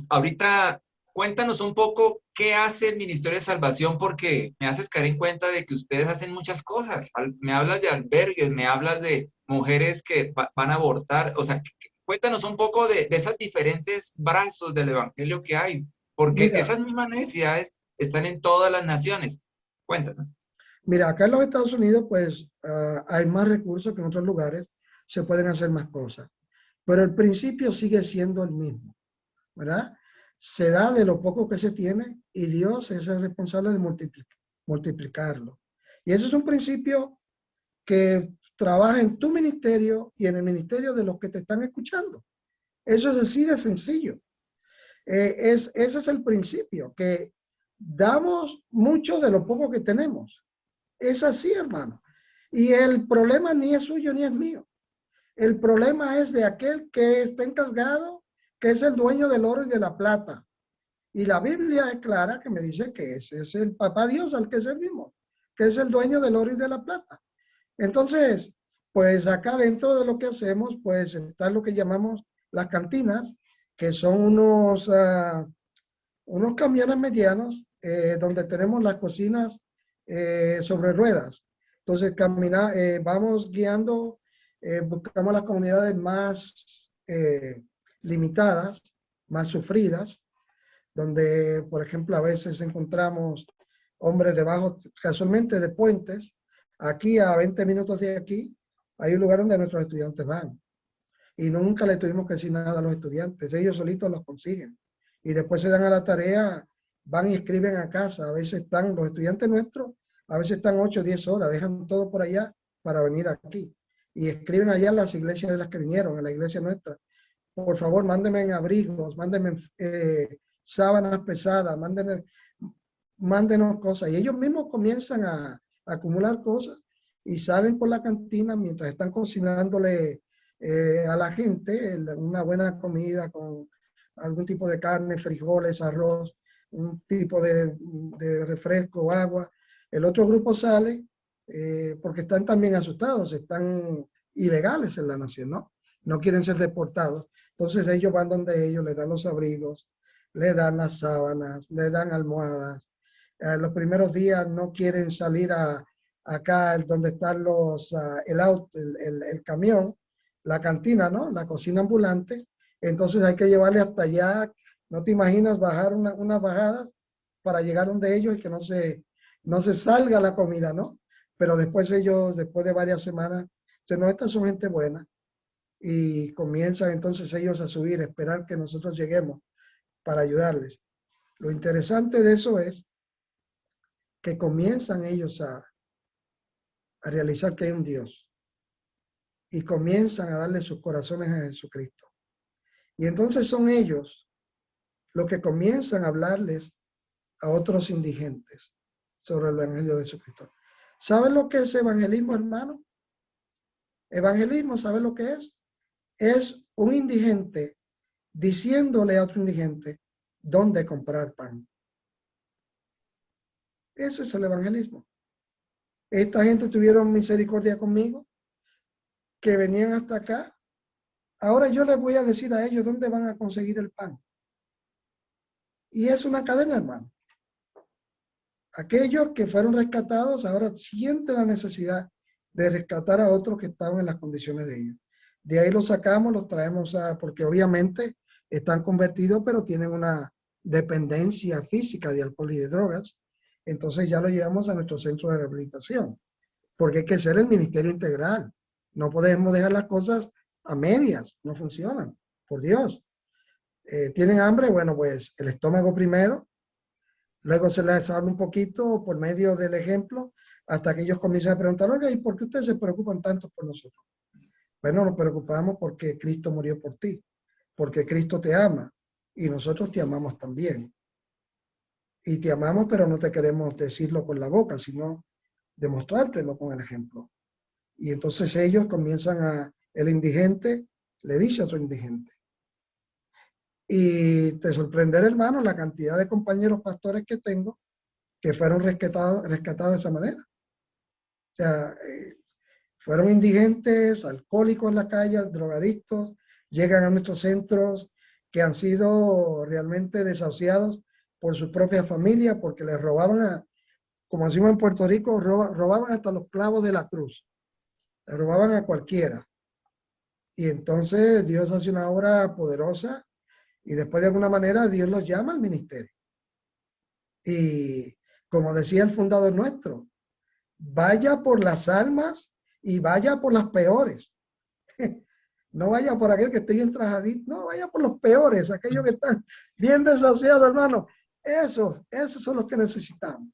ahorita cuéntanos un poco qué hace el Ministerio de Salvación, porque me haces caer en cuenta de que ustedes hacen muchas cosas. Me hablas de albergues, me hablas de mujeres que van a abortar. O sea, cuéntanos un poco de esos diferentes brazos del Evangelio que hay, porque Mira, esas mismas necesidades están en todas las naciones. Cuéntanos. mira, acá en los Estados Unidos, pues hay más recursos que en otros lugares, se pueden hacer más cosas. Pero el principio sigue siendo el mismo, ¿verdad? Se da de lo poco que se tiene y Dios es el responsable de multiplicarlo. Y ese es un principio que trabaja en tu ministerio y en el ministerio de los que te están escuchando. Eso es así de sencillo. Ese es el principio, que damos mucho de lo poco que tenemos. Es así, hermano. Y el problema ni es suyo ni es mío. El problema es de aquel que está encargado, que es el dueño del oro y de la plata. Y la Biblia es clara que me dice que ese es el papá Dios al que servimos, que es el dueño del oro y de la plata. Entonces, pues acá dentro de lo que hacemos, pues está lo que llamamos las cantinas, que son unos camiones medianos donde tenemos las cocinas sobre ruedas. Entonces, vamos guiando, buscamos las comunidades más limitadas, más sufridas, donde, por ejemplo, a veces encontramos hombres debajo, casualmente de puentes. Aquí, a 20 minutos de aquí, hay un lugar donde nuestros estudiantes van. Y nunca le tuvimos que decir nada a los estudiantes, ellos solitos los consiguen. Y después se dan a la tarea, van y escriben a casa. A veces están los estudiantes nuestros, a veces están 8 o 10 horas, dejan todo por allá para venir aquí. Y escriben allá en las iglesias de las que vinieron, en la iglesia nuestra. Por favor, mándenme abrigos, mándenme sábanas pesadas, mándenos cosas. Y ellos mismos comienzan a acumular cosas y salen por la cantina mientras están cocinándole a la gente una buena comida con algún tipo de carne, frijoles, arroz, un tipo de refresco, agua. El otro grupo sale porque están también asustados, están ilegales en la nación, ¿no? No quieren ser deportados. Entonces ellos van donde ellos, les dan los abrigos, le dan las sábanas, le dan almohadas. Los primeros días no quieren salir acá donde están el camión, la cantina, ¿no? La cocina ambulante. Entonces hay que llevarle hasta allá. No te imaginas bajar unas bajadas para llegar donde ellos y que no se salga la comida, ¿no? Pero después ellos, después de varias semanas, dicen, no, estas son gente buena. Y comienzan entonces ellos a subir, a esperar que nosotros lleguemos para ayudarles. Lo interesante de eso es que comienzan ellos a realizar que hay un Dios, y comienzan a darle sus corazones a Jesucristo. Y entonces son ellos los que comienzan a hablarles a otros indigentes sobre el Evangelio de Jesucristo. ¿Saben lo que es evangelismo, hermano? Evangelismo, ¿saben lo que es? Es un indigente diciéndole a otro indigente dónde comprar pan. Ese es el evangelismo. Esta gente tuvieron misericordia conmigo, que venían hasta acá. Ahora yo les voy a decir a ellos dónde van a conseguir el pan. Y es una cadena, hermano. Aquellos que fueron rescatados ahora sienten la necesidad de rescatar a otros que estaban en las condiciones de ellos. De ahí los sacamos, los traemos porque obviamente están convertidos, pero tienen una dependencia física de alcohol y de drogas. Entonces ya lo llevamos a nuestro centro de rehabilitación, porque hay que ser el ministerio integral. No podemos dejar las cosas a medias, no funcionan, por Dios. ¿Tienen hambre? Bueno, pues el estómago primero, luego se les habla un poquito por medio del ejemplo, hasta que ellos comienzan a preguntar, oiga, ¿y por qué ustedes se preocupan tanto por nosotros? Bueno, nos preocupamos porque Cristo murió por ti, porque Cristo te ama y nosotros te amamos también. Y te amamos, pero no te queremos decirlo con la boca, sino demostrártelo con el ejemplo. Y entonces ellos comienzan el indigente le dice a otro indigente. Y te sorprenderá, hermano, la cantidad de compañeros pastores que tengo que fueron rescatados de esa manera. O sea, fueron indigentes, alcohólicos en la calle, drogadictos, llegan a nuestros centros que han sido realmente desahuciados por su propia familia porque les robaban, como decimos en Puerto Rico, robaban hasta los clavos de la cruz. Le robaban a cualquiera. Y entonces Dios hace una obra poderosa y después de alguna manera Dios los llama al ministerio. Y como decía el fundador nuestro, vaya por las almas y vaya por las peores. No vaya por aquel que esté bien trajadito, no, vaya por los peores, aquellos que están bien desahuciados, hermano. Esos son los que necesitamos.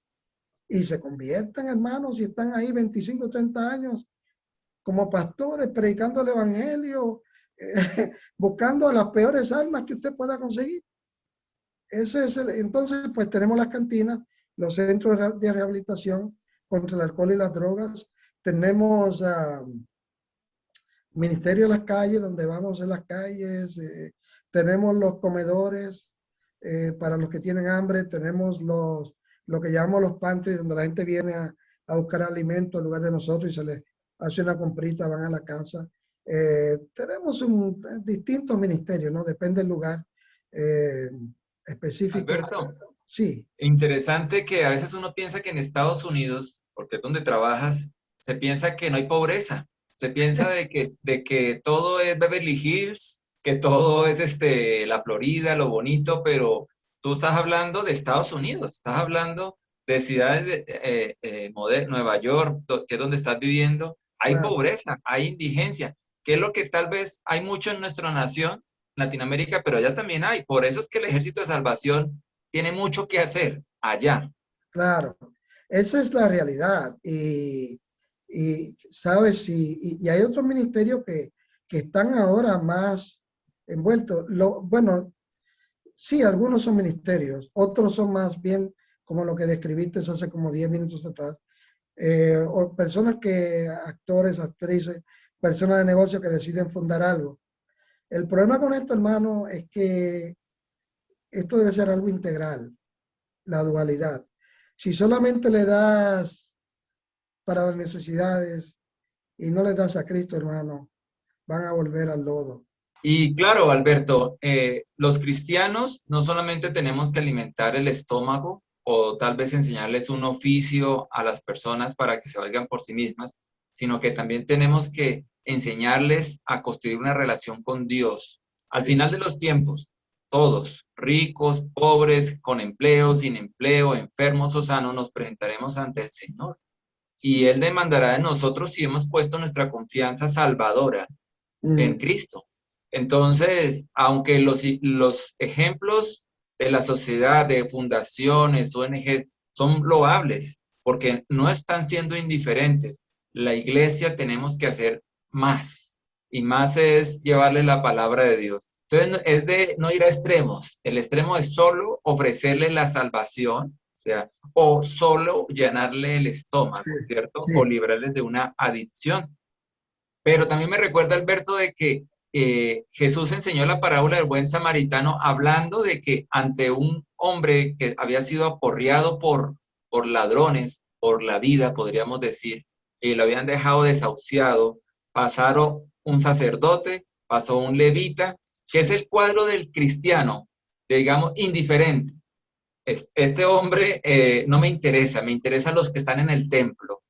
Y se convierten, hermanos, y están ahí 25, 30 años como pastores, predicando el evangelio, buscando a las peores almas que usted pueda conseguir. Entonces, pues tenemos las cantinas, los centros de rehabilitación contra el alcohol y las drogas. Tenemos ministerio de las calles, donde vamos en las calles. Tenemos los comedores para los que tienen hambre. Tenemos lo que llamamos los pantries, donde la gente viene a buscar alimento en lugar de nosotros y se les hace una comprita, van a la casa. Tenemos distintos ministerios, ¿no? Depende del lugar específico. Alberto, sí. Interesante que a veces uno piensa que en Estados Unidos, porque es donde trabajas, se piensa que no hay pobreza. Se piensa de que todo es Beverly Hills, que todo es la Florida, lo bonito, pero tú estás hablando de Estados Unidos, estás hablando de ciudades de Nueva York, que es donde estás viviendo. Hay pobreza, hay indigencia, que es lo que tal vez hay mucho en nuestra nación, Latinoamérica, pero allá también hay. Por eso es que el Ejército de Salvación tiene mucho que hacer allá. Claro, esa es la realidad. ¿Sabes? Y hay otros ministerios que están ahora más envueltos. Bueno, sí, algunos son ministerios, otros son más bien como lo que describiste hace como 10 minutos atrás. O personas actores, actrices, personas de negocio que deciden fundar algo. El problema con esto, hermano, es que esto debe ser algo integral, la dualidad. Si solamente le das para las necesidades y no le das a Cristo, hermano, van a volver al lodo. Y claro, Alberto, los cristianos no solamente tenemos que alimentar el estómago o tal vez enseñarles un oficio a las personas para que se valgan por sí mismas, sino que también tenemos que enseñarles a construir una relación con Dios. Al final de los tiempos, todos, ricos, pobres, con empleo, sin empleo, enfermos o sanos, nos presentaremos ante el Señor. Y Él demandará de nosotros si hemos puesto nuestra confianza salvadora en Cristo. Entonces, aunque los ejemplos de la sociedad, de fundaciones, ONG, son loables, porque no están siendo indiferentes, la iglesia tenemos que hacer más. y más es llevarles la palabra de Dios. Entonces, es de no ir a extremos. El extremo es solo ofrecerle la salvación, o sea, o solo llenarle el Sí, estómago, ¿cierto? O sí, librarles de una adicción. Pero también me recuerda, Alberto, de que Jesús enseñó la parábola del buen samaritano hablando de que ante un hombre que había sido aporreado por ladrones, por la vida, podríamos decir, y lo habían dejado desahuciado, pasaron un sacerdote, pasó un levita, que es el cuadro del cristiano, digamos, indiferente. Este hombre no me interesa, me interesan los que están en el templo.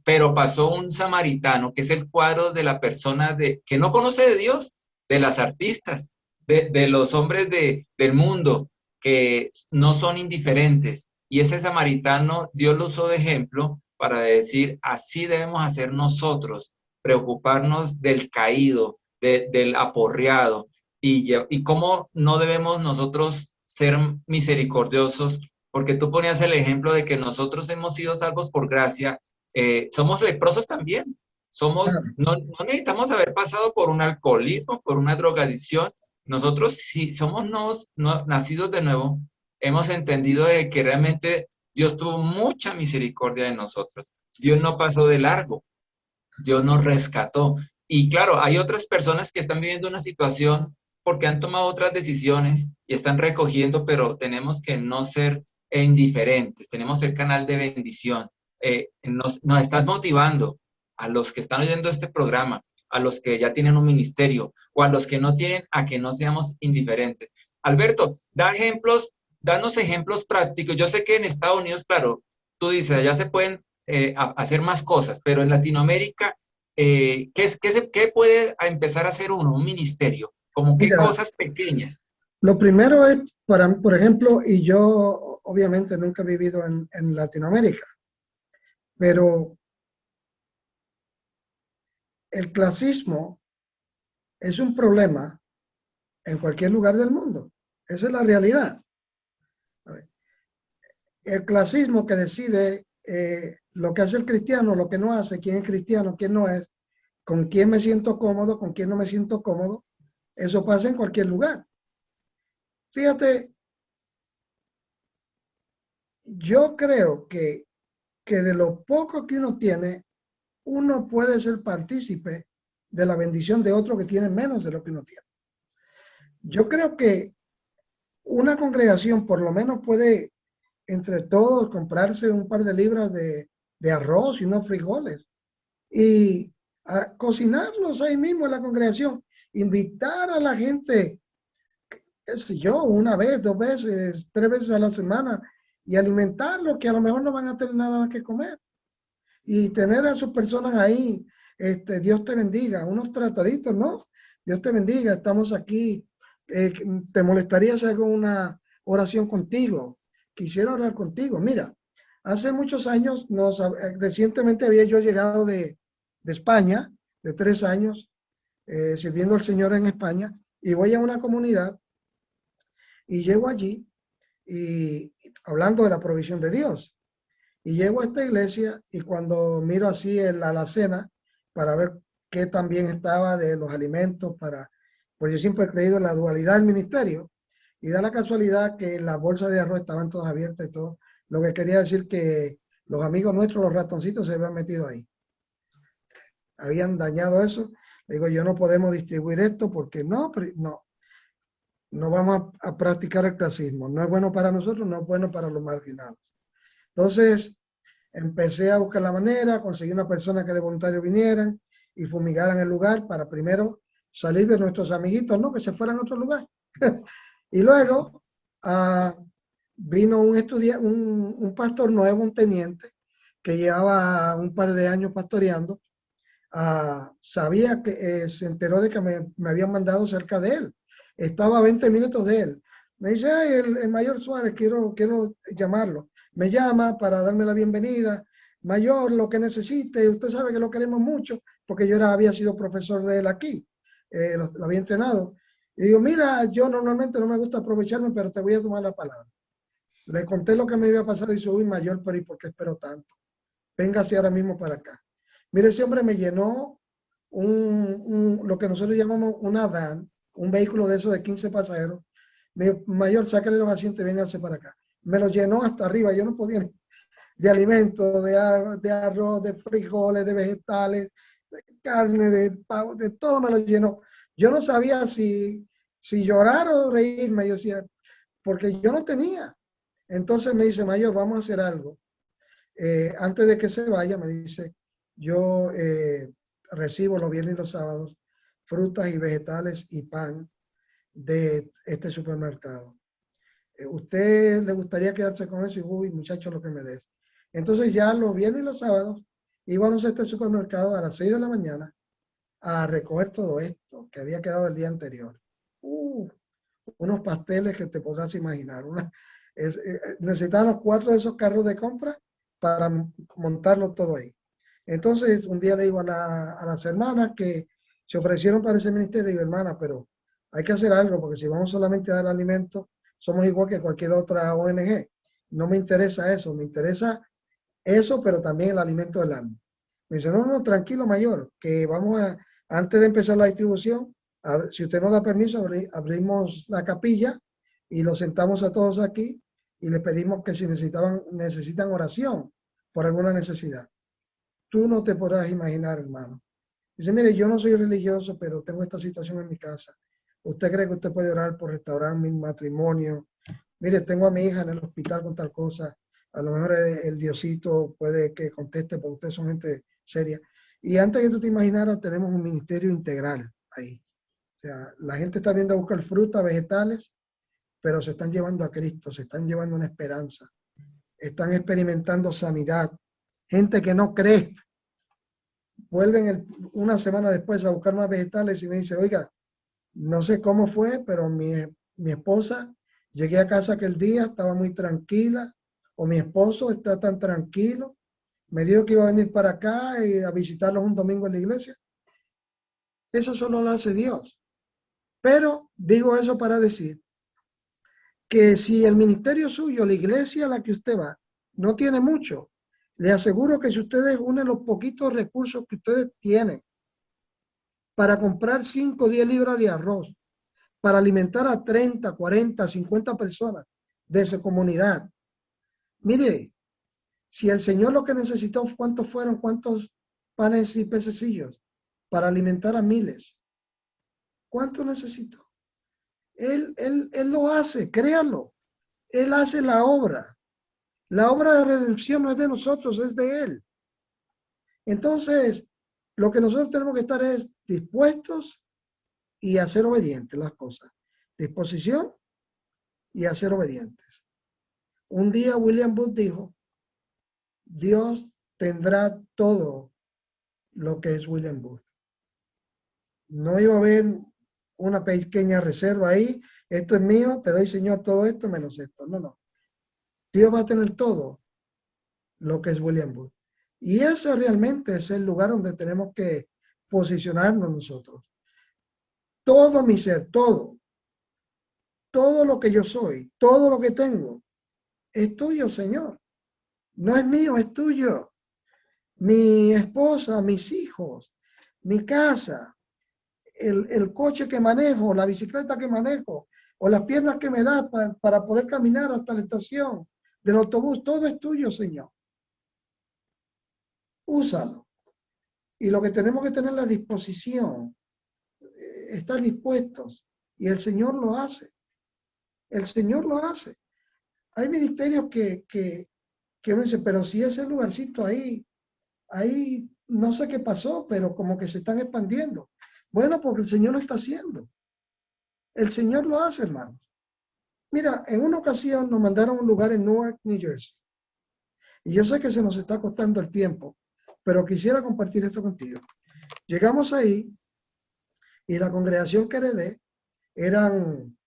Pero pasó un samaritano, que es el cuadro de la persona que no conoce de Dios, de las artistas, de los hombres del mundo, que no son indiferentes. Y ese samaritano, Dios lo usó de ejemplo para decir, así debemos hacer nosotros, preocuparnos del caído, del aporreado, y cómo no debemos nosotros ser misericordiosos, porque tú ponías el ejemplo de que nosotros hemos sido salvos por gracia. Somos leprosos también. claro. No necesitamos haber pasado por un alcoholismo, por una drogadicción. Nosotros, si somos nacidos de nuevo, hemos entendido de que realmente Dios tuvo mucha misericordia de nosotros. Dios no pasó de largo. Dios nos rescató. Y claro, hay otras personas que están viviendo una situación porque han tomado otras decisiones y están recogiendo, pero tenemos que no ser indiferentes, tenemos el canal de bendición. Nos estás motivando a los que están oyendo este programa, a los que ya tienen un ministerio o a los que no tienen, a que no seamos indiferentes. Alberto, danos ejemplos prácticos. Yo sé que en Estados Unidos, claro, tú dices, allá se pueden hacer más cosas, pero en Latinoamérica, ¿qué puede empezar a hacer uno, un ministerio? Como qué Mira, cosas pequeñas. lo primero es, por ejemplo, y yo obviamente nunca he vivido en Latinoamérica, pero el clasismo es un problema en cualquier lugar del mundo. Esa es la realidad. A ver, el clasismo que decide lo que hace el cristiano, lo que no hace, quién es cristiano, quién no es, con quién me siento cómodo, con quién no me siento cómodo, eso pasa en cualquier lugar. Fíjate, yo creo que de lo poco que uno tiene, uno puede ser partícipe de la bendición de otro que tiene menos de lo que uno tiene. Yo creo que una congregación por lo menos puede entre todos comprarse un par de libras de arroz y unos frijoles y a cocinarlos ahí mismo en la congregación, invitar a la gente, qué sé yo, una vez, dos veces, tres veces a la semana y alimentarlos que a lo mejor no van a tener nada más que comer y tener a sus personas ahí, Dios te bendiga, unos trataditos, ¿no? Dios te bendiga, estamos aquí. ¿Te molestaría si hago una oración contigo? Quisiera orar contigo. Mira, hace muchos años, recientemente había yo llegado de España, de 3 años, sirviendo al Señor en España, y voy a una comunidad y llego allí y hablando de la provisión de Dios. Y llego a esta iglesia y cuando miro así en la alacena para ver qué también estaba de los alimentos pues yo siempre he creído en la dualidad del ministerio y da la casualidad que las bolsas de arroz estaban todas abiertas y todo, lo que quería decir que los amigos nuestros, los ratoncitos, se habían metido ahí. Habían dañado eso. Le digo, yo no podemos distribuir esto porque no vamos a practicar el clasismo. No es bueno para nosotros, no es bueno para los marginados. Entonces, empecé a buscar la manera, conseguí una persona que de voluntarios vinieran y fumigaran el lugar para primero salir de nuestros amiguitos, ¿no? Que se fueran a otro lugar. Y luego vino un pastor nuevo, un teniente, que llevaba un par de años pastoreando. Sabía que se enteró de que me habían mandado cerca de él. Estaba a 20 minutos de él. Me dice, ay, el mayor Suárez, quiero llamarlo. Me llama para darme la bienvenida. Mayor, lo que necesite, usted sabe que lo queremos mucho, porque yo había sido profesor de él aquí, lo había entrenado. Y digo, mira, yo normalmente no me gusta aprovecharme, pero te voy a tomar la palabra. Le conté lo que me había pasado y dice, uy, mayor, pero ¿y por qué espero tanto? Véngase ahora mismo para acá. Mire, ese hombre me llenó, lo que nosotros llamamos una van, un vehículo de esos de 15 pasajeros. Me dijo, mayor, sácale los asientos y vénganse para acá. Me lo llenó hasta arriba, yo no podía ni de alimentos, de arroz, de frijoles, de vegetales, de carne, de pavo, de todo me lo llenó. Yo no sabía si llorar o reírme, yo decía, porque yo no tenía. Entonces me dice, mayor, vamos a hacer algo. Antes de que se vaya, me dice, yo recibo los viernes y los sábados frutas y vegetales y pan de este supermercado. ¿Usted le gustaría quedarse con eso? Y uy, muchachos, lo que me des. Entonces ya los viernes y los sábados íbamos a este supermercado a las 6 de la mañana a recoger todo esto que había quedado el día anterior. Unos pasteles que te podrás imaginar. Necesitábamos 4 de esos carros de compra para montarlo todo ahí. Entonces, un día le digo a las hermanas que se ofrecieron para ese ministerio, digo, hermana, pero hay que hacer algo, porque si vamos solamente a dar alimentos, somos igual que cualquier otra ONG. No me interesa eso, me interesa eso, pero también el alimento del alma. Me dice, no, no, tranquilo, mayor, que vamos antes de empezar la distribución, si usted nos da permiso, abrimos la capilla y los sentamos a todos aquí y les pedimos que si necesitan oración por alguna necesidad. Tú no te podrás imaginar, hermano. Dice, mire, yo no soy religioso, pero tengo esta situación en mi casa. ¿Usted cree que usted puede orar por restaurar mi matrimonio? Mire, tengo a mi hija en el hospital con tal cosa. A lo mejor el Diosito puede que conteste, porque ustedes son gente seria. Y antes que tú te imaginaras, tenemos un ministerio integral ahí. O sea, la gente está viendo a buscar frutas, vegetales, pero se están llevando a Cristo, se están llevando una esperanza. Están experimentando sanidad. Gente que no cree, vuelven una semana después a buscar más vegetales y me dice, oiga, no sé cómo fue, pero mi esposa, llegué a casa aquel día, estaba muy tranquila, o mi esposo está tan tranquilo, me dijo que iba a venir para acá y a visitarlos un domingo en la iglesia. Eso solo lo hace Dios. Pero digo eso para decir que si el ministerio suyo, la iglesia a la que usted va, no tiene mucho, le aseguro que si ustedes unen los poquitos recursos que ustedes tienen para comprar 5 o 10 libras de arroz, para alimentar a 30, 40, 50 personas de su comunidad. Mire, si el Señor lo que necesitó, ¿cuántos fueron? ¿Cuántos panes y pececillos? Para alimentar a miles. ¿Cuánto necesitó? Él lo hace, créanlo. Él hace la obra. La obra de redención no es de nosotros, es de Él. Entonces, lo que nosotros tenemos que estar es dispuestos y hacer obedientes las cosas. Disposición y hacer obedientes. Un día William Booth dijo, Dios tendrá todo lo que es William Booth. No iba a haber una pequeña reserva ahí, esto es mío, te doy Señor todo esto menos esto. No, no. Dios va a tener todo lo que es William Booth. Y ese realmente es el lugar donde tenemos que posicionarnos nosotros. Todo mi ser, todo lo que yo soy, todo lo que tengo, es tuyo, Señor. No es mío, es tuyo. Mi esposa, mis hijos, mi casa, el coche que manejo, la bicicleta que manejo, o las piernas que me da para poder caminar hasta la estación del autobús, todo es tuyo, Señor. Úsalo. Y lo que tenemos que tener es la disposición, estar dispuestos. Y el Señor lo hace. El Señor lo hace. Hay ministerios que uno dice, pero si ese lugarcito ahí no sé qué pasó, pero como que se están expandiendo. Bueno, porque el Señor lo está haciendo. El Señor lo hace, hermanos. Mira, en una ocasión nos mandaron a un lugar en Newark, New Jersey. Y yo sé que se nos está costando el tiempo, pero quisiera compartir esto contigo. Llegamos ahí y la congregación que heredé eran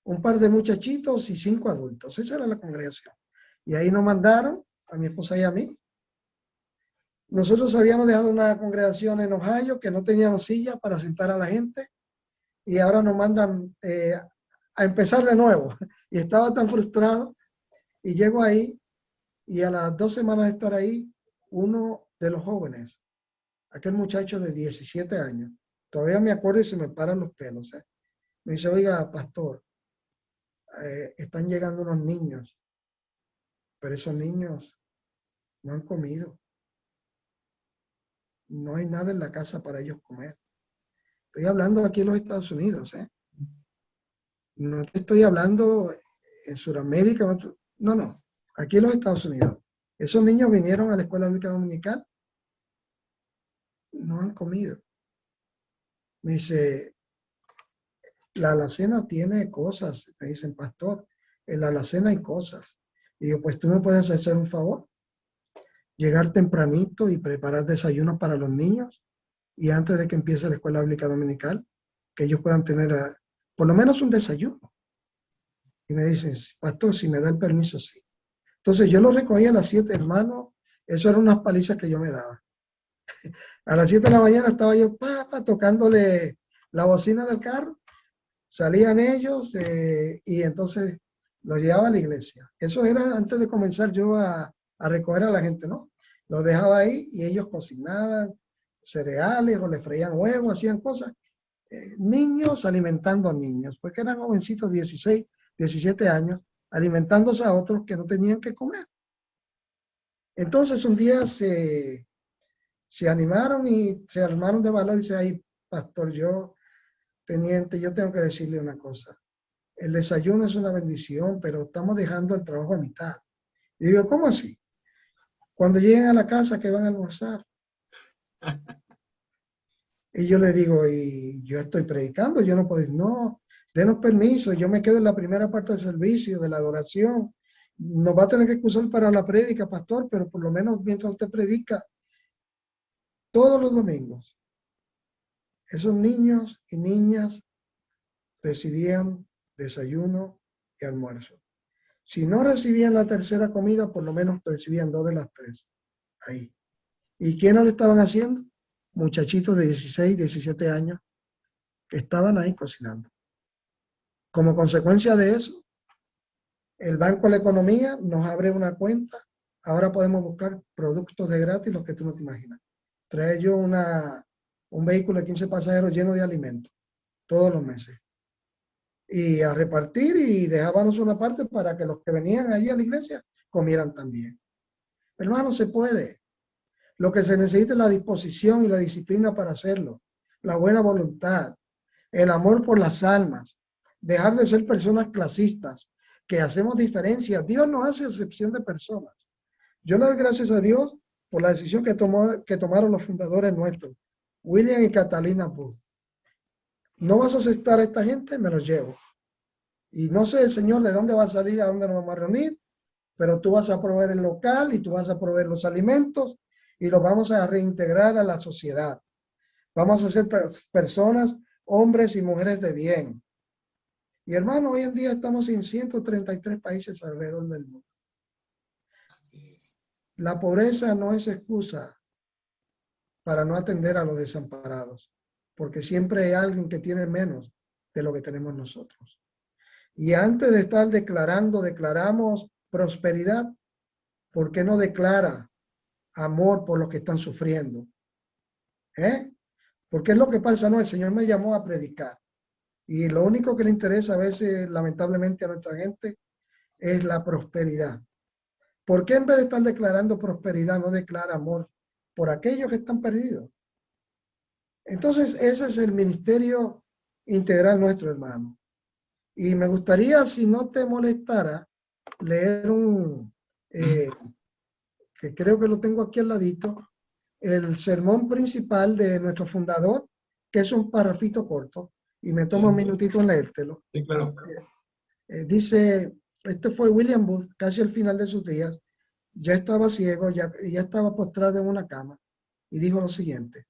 un par de muchachitos y 5 adultos. Esa era la congregación. Y ahí nos mandaron, a mi esposa y a mí. Nosotros habíamos dejado una congregación en Ohio que no teníamos silla para sentar a la gente y ahora nos mandan a empezar de nuevo. Y estaba tan frustrado y llego ahí y a las 2 semanas de estar ahí, uno de los jóvenes aquel muchacho de 17 años, todavía me acuerdo y se me paran los pelos. Me dice, oiga, pastor, están llegando unos niños, pero esos niños no han comido. No hay nada en la casa para ellos comer. Estoy hablando aquí en los Estados Unidos, ¿eh? No te estoy hablando en Sudamérica, no, no, aquí en los Estados Unidos. Esos niños vinieron a la escuela bíblica dominical, no han comido. Me dice, la alacena tiene cosas, me dicen, pastor, en la alacena hay cosas. Y yo, pues tú me puedes hacer un favor, llegar tempranito y preparar desayuno para los niños y antes de que empiece la escuela bíblica dominical, que ellos puedan tener por lo menos un desayuno. Y me dicen, pastor, si me da el permiso, sí. Entonces yo lo recogí a las 7, hermano, eso eran unas palizas que yo me daba. A las 7 de la mañana estaba yo tocándole la bocina del carro, salían ellos y entonces los llevaba a la iglesia. Eso era antes de comenzar yo a recoger a la gente, ¿no? Los dejaba ahí y ellos cocinaban cereales o les freían huevos, hacían cosas. Niños alimentando a niños, porque eran jovencitos 16, 17 años, alimentándose a otros que no tenían que comer. Entonces un día se animaron y se armaron de valor y dice, ay, pastor, teniente, yo tengo que decirle una cosa. El desayuno es una bendición, pero estamos dejando el trabajo a mitad. Y digo, ¿cómo así? Cuando lleguen a la casa, ¿qué van a almorzar? Y yo le digo, y yo estoy predicando, yo no puedo decir, no, denos permiso, yo me quedo en la primera parte del servicio, de la adoración. Nos va a tener que excusar para la prédica, pastor, pero por lo menos mientras usted predica, todos los domingos, esos niños y niñas recibían desayuno y almuerzo. Si no recibían la tercera comida, por lo menos recibían 2 de las 3 ahí. ¿Y quiénes lo estaban haciendo? Muchachitos de 16, 17 años que estaban ahí cocinando. Como consecuencia de eso, el Banco de la Economía nos abre una cuenta. Ahora podemos buscar productos de gratis, los que tú no te imaginas. Trae yo un vehículo de 15 pasajeros lleno de alimentos todos los meses. Y a repartir y dejábamos una parte para que los que venían allí a la iglesia comieran también. Hermano, se puede. Lo que se necesita es la disposición y la disciplina para hacerlo, la buena voluntad, el amor por las almas, dejar de ser personas clasistas, que hacemos diferencias. Dios no hace excepción de personas. Yo le doy gracias a Dios por la decisión que tomaron los fundadores nuestros, William y Catalina Booth. No vas a aceptar a esta gente, me los llevo. Y no sé, Señor, de dónde va a salir, a dónde nos vamos a reunir, pero tú vas a proveer el local y tú vas a proveer los alimentos y los vamos a reintegrar a la sociedad. Vamos a ser personas, hombres y mujeres de bien. Y hermano, hoy en día estamos en 133 países alrededor del mundo. Así es. La pobreza no es excusa para no atender a los desamparados, porque siempre hay alguien que tiene menos de lo que tenemos nosotros. Y antes de estar declaramos prosperidad, ¿por qué no declara amor por los que están sufriendo? Porque es lo que pasa, no, el Señor me llamó a predicar. Y lo único que le interesa a veces, lamentablemente, a nuestra gente es la prosperidad. ¿Por qué en vez de estar declarando prosperidad no declara amor por aquellos que están perdidos? Entonces, ese es el ministerio integral nuestro, hermano. Y me gustaría, si no te molestara, leer que creo que lo tengo aquí al ladito, el sermón principal de nuestro fundador, que es un parrafito corto, y me toma un minutito en leértelo. Sí, claro. Dice, este fue William Booth, casi al final de sus días, ya estaba ciego, ya estaba postrado en una cama, y dijo lo siguiente: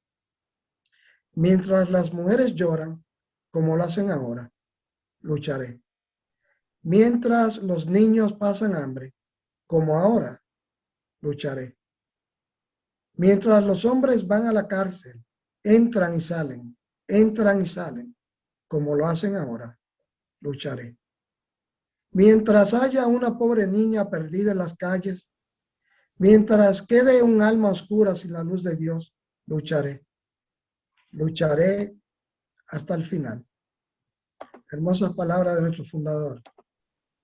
mientras las mujeres lloran, como lo hacen ahora, lucharé. Mientras los niños pasan hambre, como ahora, lucharé. Mientras los hombres van a la cárcel, entran y salen, como lo hacen ahora, lucharé. Mientras haya una pobre niña perdida en las calles, mientras quede un alma oscura sin la luz de Dios, lucharé, lucharé hasta el final. Hermosas palabras de nuestro fundador.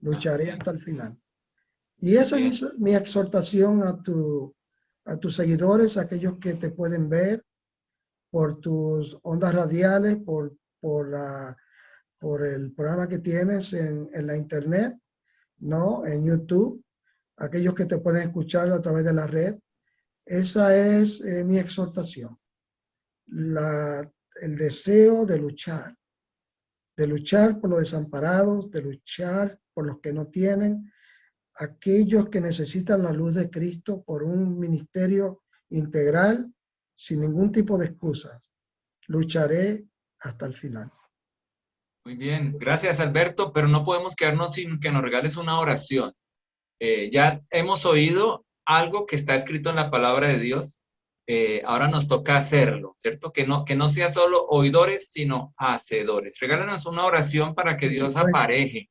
Lucharé hasta el final. Y esa Bien. es mi exhortación a tus seguidores, a aquellos que te pueden ver por tus ondas radiales, por el programa que tienes en la internet, ¿no? En YouTube, aquellos que te pueden escuchar a través de la red. Esa es mi exhortación. El deseo de luchar por los desamparados, de luchar por los que no tienen, aquellos que necesitan la luz de Cristo por un ministerio integral, sin ningún tipo de excusas. Lucharé hasta el final. Muy bien, gracias Alberto, pero no podemos quedarnos sin que nos regales una oración. Ya hemos oído algo que está escrito en la palabra de Dios, ahora nos toca hacerlo, ¿cierto? Que no sea solo oidores, sino hacedores. Regálanos una oración para que Por Dios supuesto. apareje,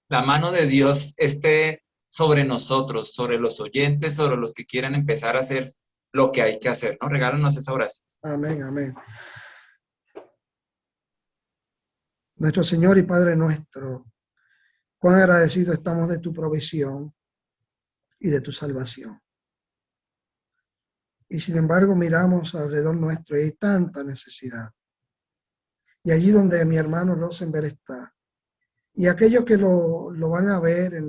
la mano de Dios esté sobre nosotros, sobre los oyentes, sobre los que quieran empezar a hacer lo que hay que hacer, ¿no? Regálanos esa oración. Amén, amén. Nuestro Señor y Padre nuestro, cuán agradecidos estamos de tu provisión y de tu salvación. Y sin embargo miramos alrededor nuestro y hay tanta necesidad. Y allí donde mi hermano Rosenberg está, y aquellos que lo van a ver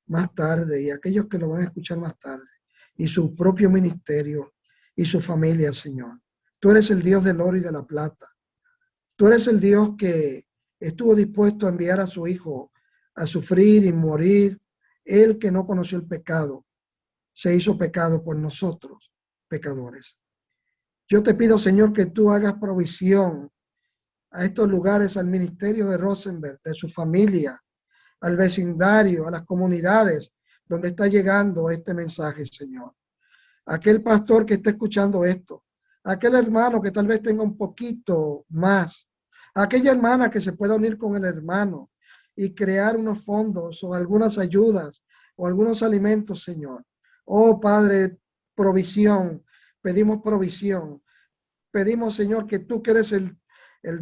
más tarde, y aquellos que lo van a escuchar más tarde, y su propio ministerio, y su familia, Señor. Tú eres el Dios del oro y de la plata. Tú eres el Dios que estuvo dispuesto a enviar a su Hijo a sufrir y morir. Él que no conoció el pecado, se hizo pecado por nosotros, pecadores. Yo te pido, Señor, que tú hagas provisión a estos lugares, al ministerio de Rosenberg, de su familia, al vecindario, a las comunidades donde está llegando este mensaje, Señor. Aquel pastor que está escuchando esto, aquel hermano que tal vez tenga un poquito más, aquella hermana que se pueda unir con el hermano y crear unos fondos o algunas ayudas o algunos alimentos, Señor. Oh Padre, provisión, pedimos provisión. Pedimos, Señor, que tú que eres el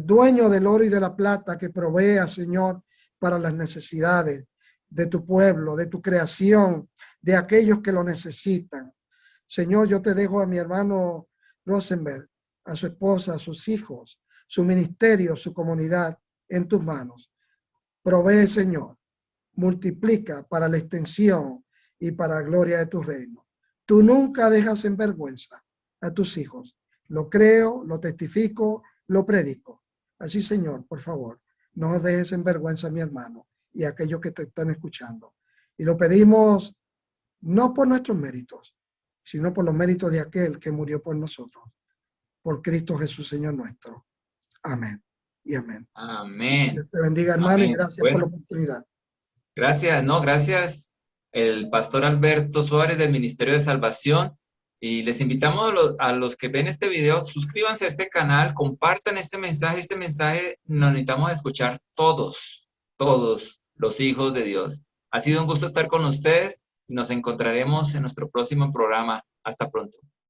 dueño del oro y de la plata, que provea, Señor, para las necesidades de tu pueblo, de tu creación, de aquellos que lo necesitan. Señor, yo te dejo a mi hermano Rosenberg, a su esposa, a sus hijos, su ministerio, su comunidad en tus manos. Provee, Señor, multiplica para la extensión y para la gloria de tu reino. Tú nunca dejas en vergüenza a tus hijos. Lo creo, lo testifico, lo predico. Así, Señor, por favor, no dejes en vergüenza a mi hermano y a aquellos que te están escuchando. Y lo pedimos no por nuestros méritos, sino por los méritos de aquel que murió por nosotros, por Cristo Jesús, Señor nuestro. Amén y amén. Amén. Dios te bendiga, hermano, y Amén. gracias por la Bueno, oportunidad. gracias, no, gracias el pastor Alberto Suárez del Ministerio de Salvación. Y les invitamos a los que ven este video, suscríbanse a este canal, compartan este mensaje lo necesitamos escuchar todos los hijos de Dios. Ha sido un gusto estar con ustedes y nos encontraremos en nuestro próximo programa. Hasta pronto.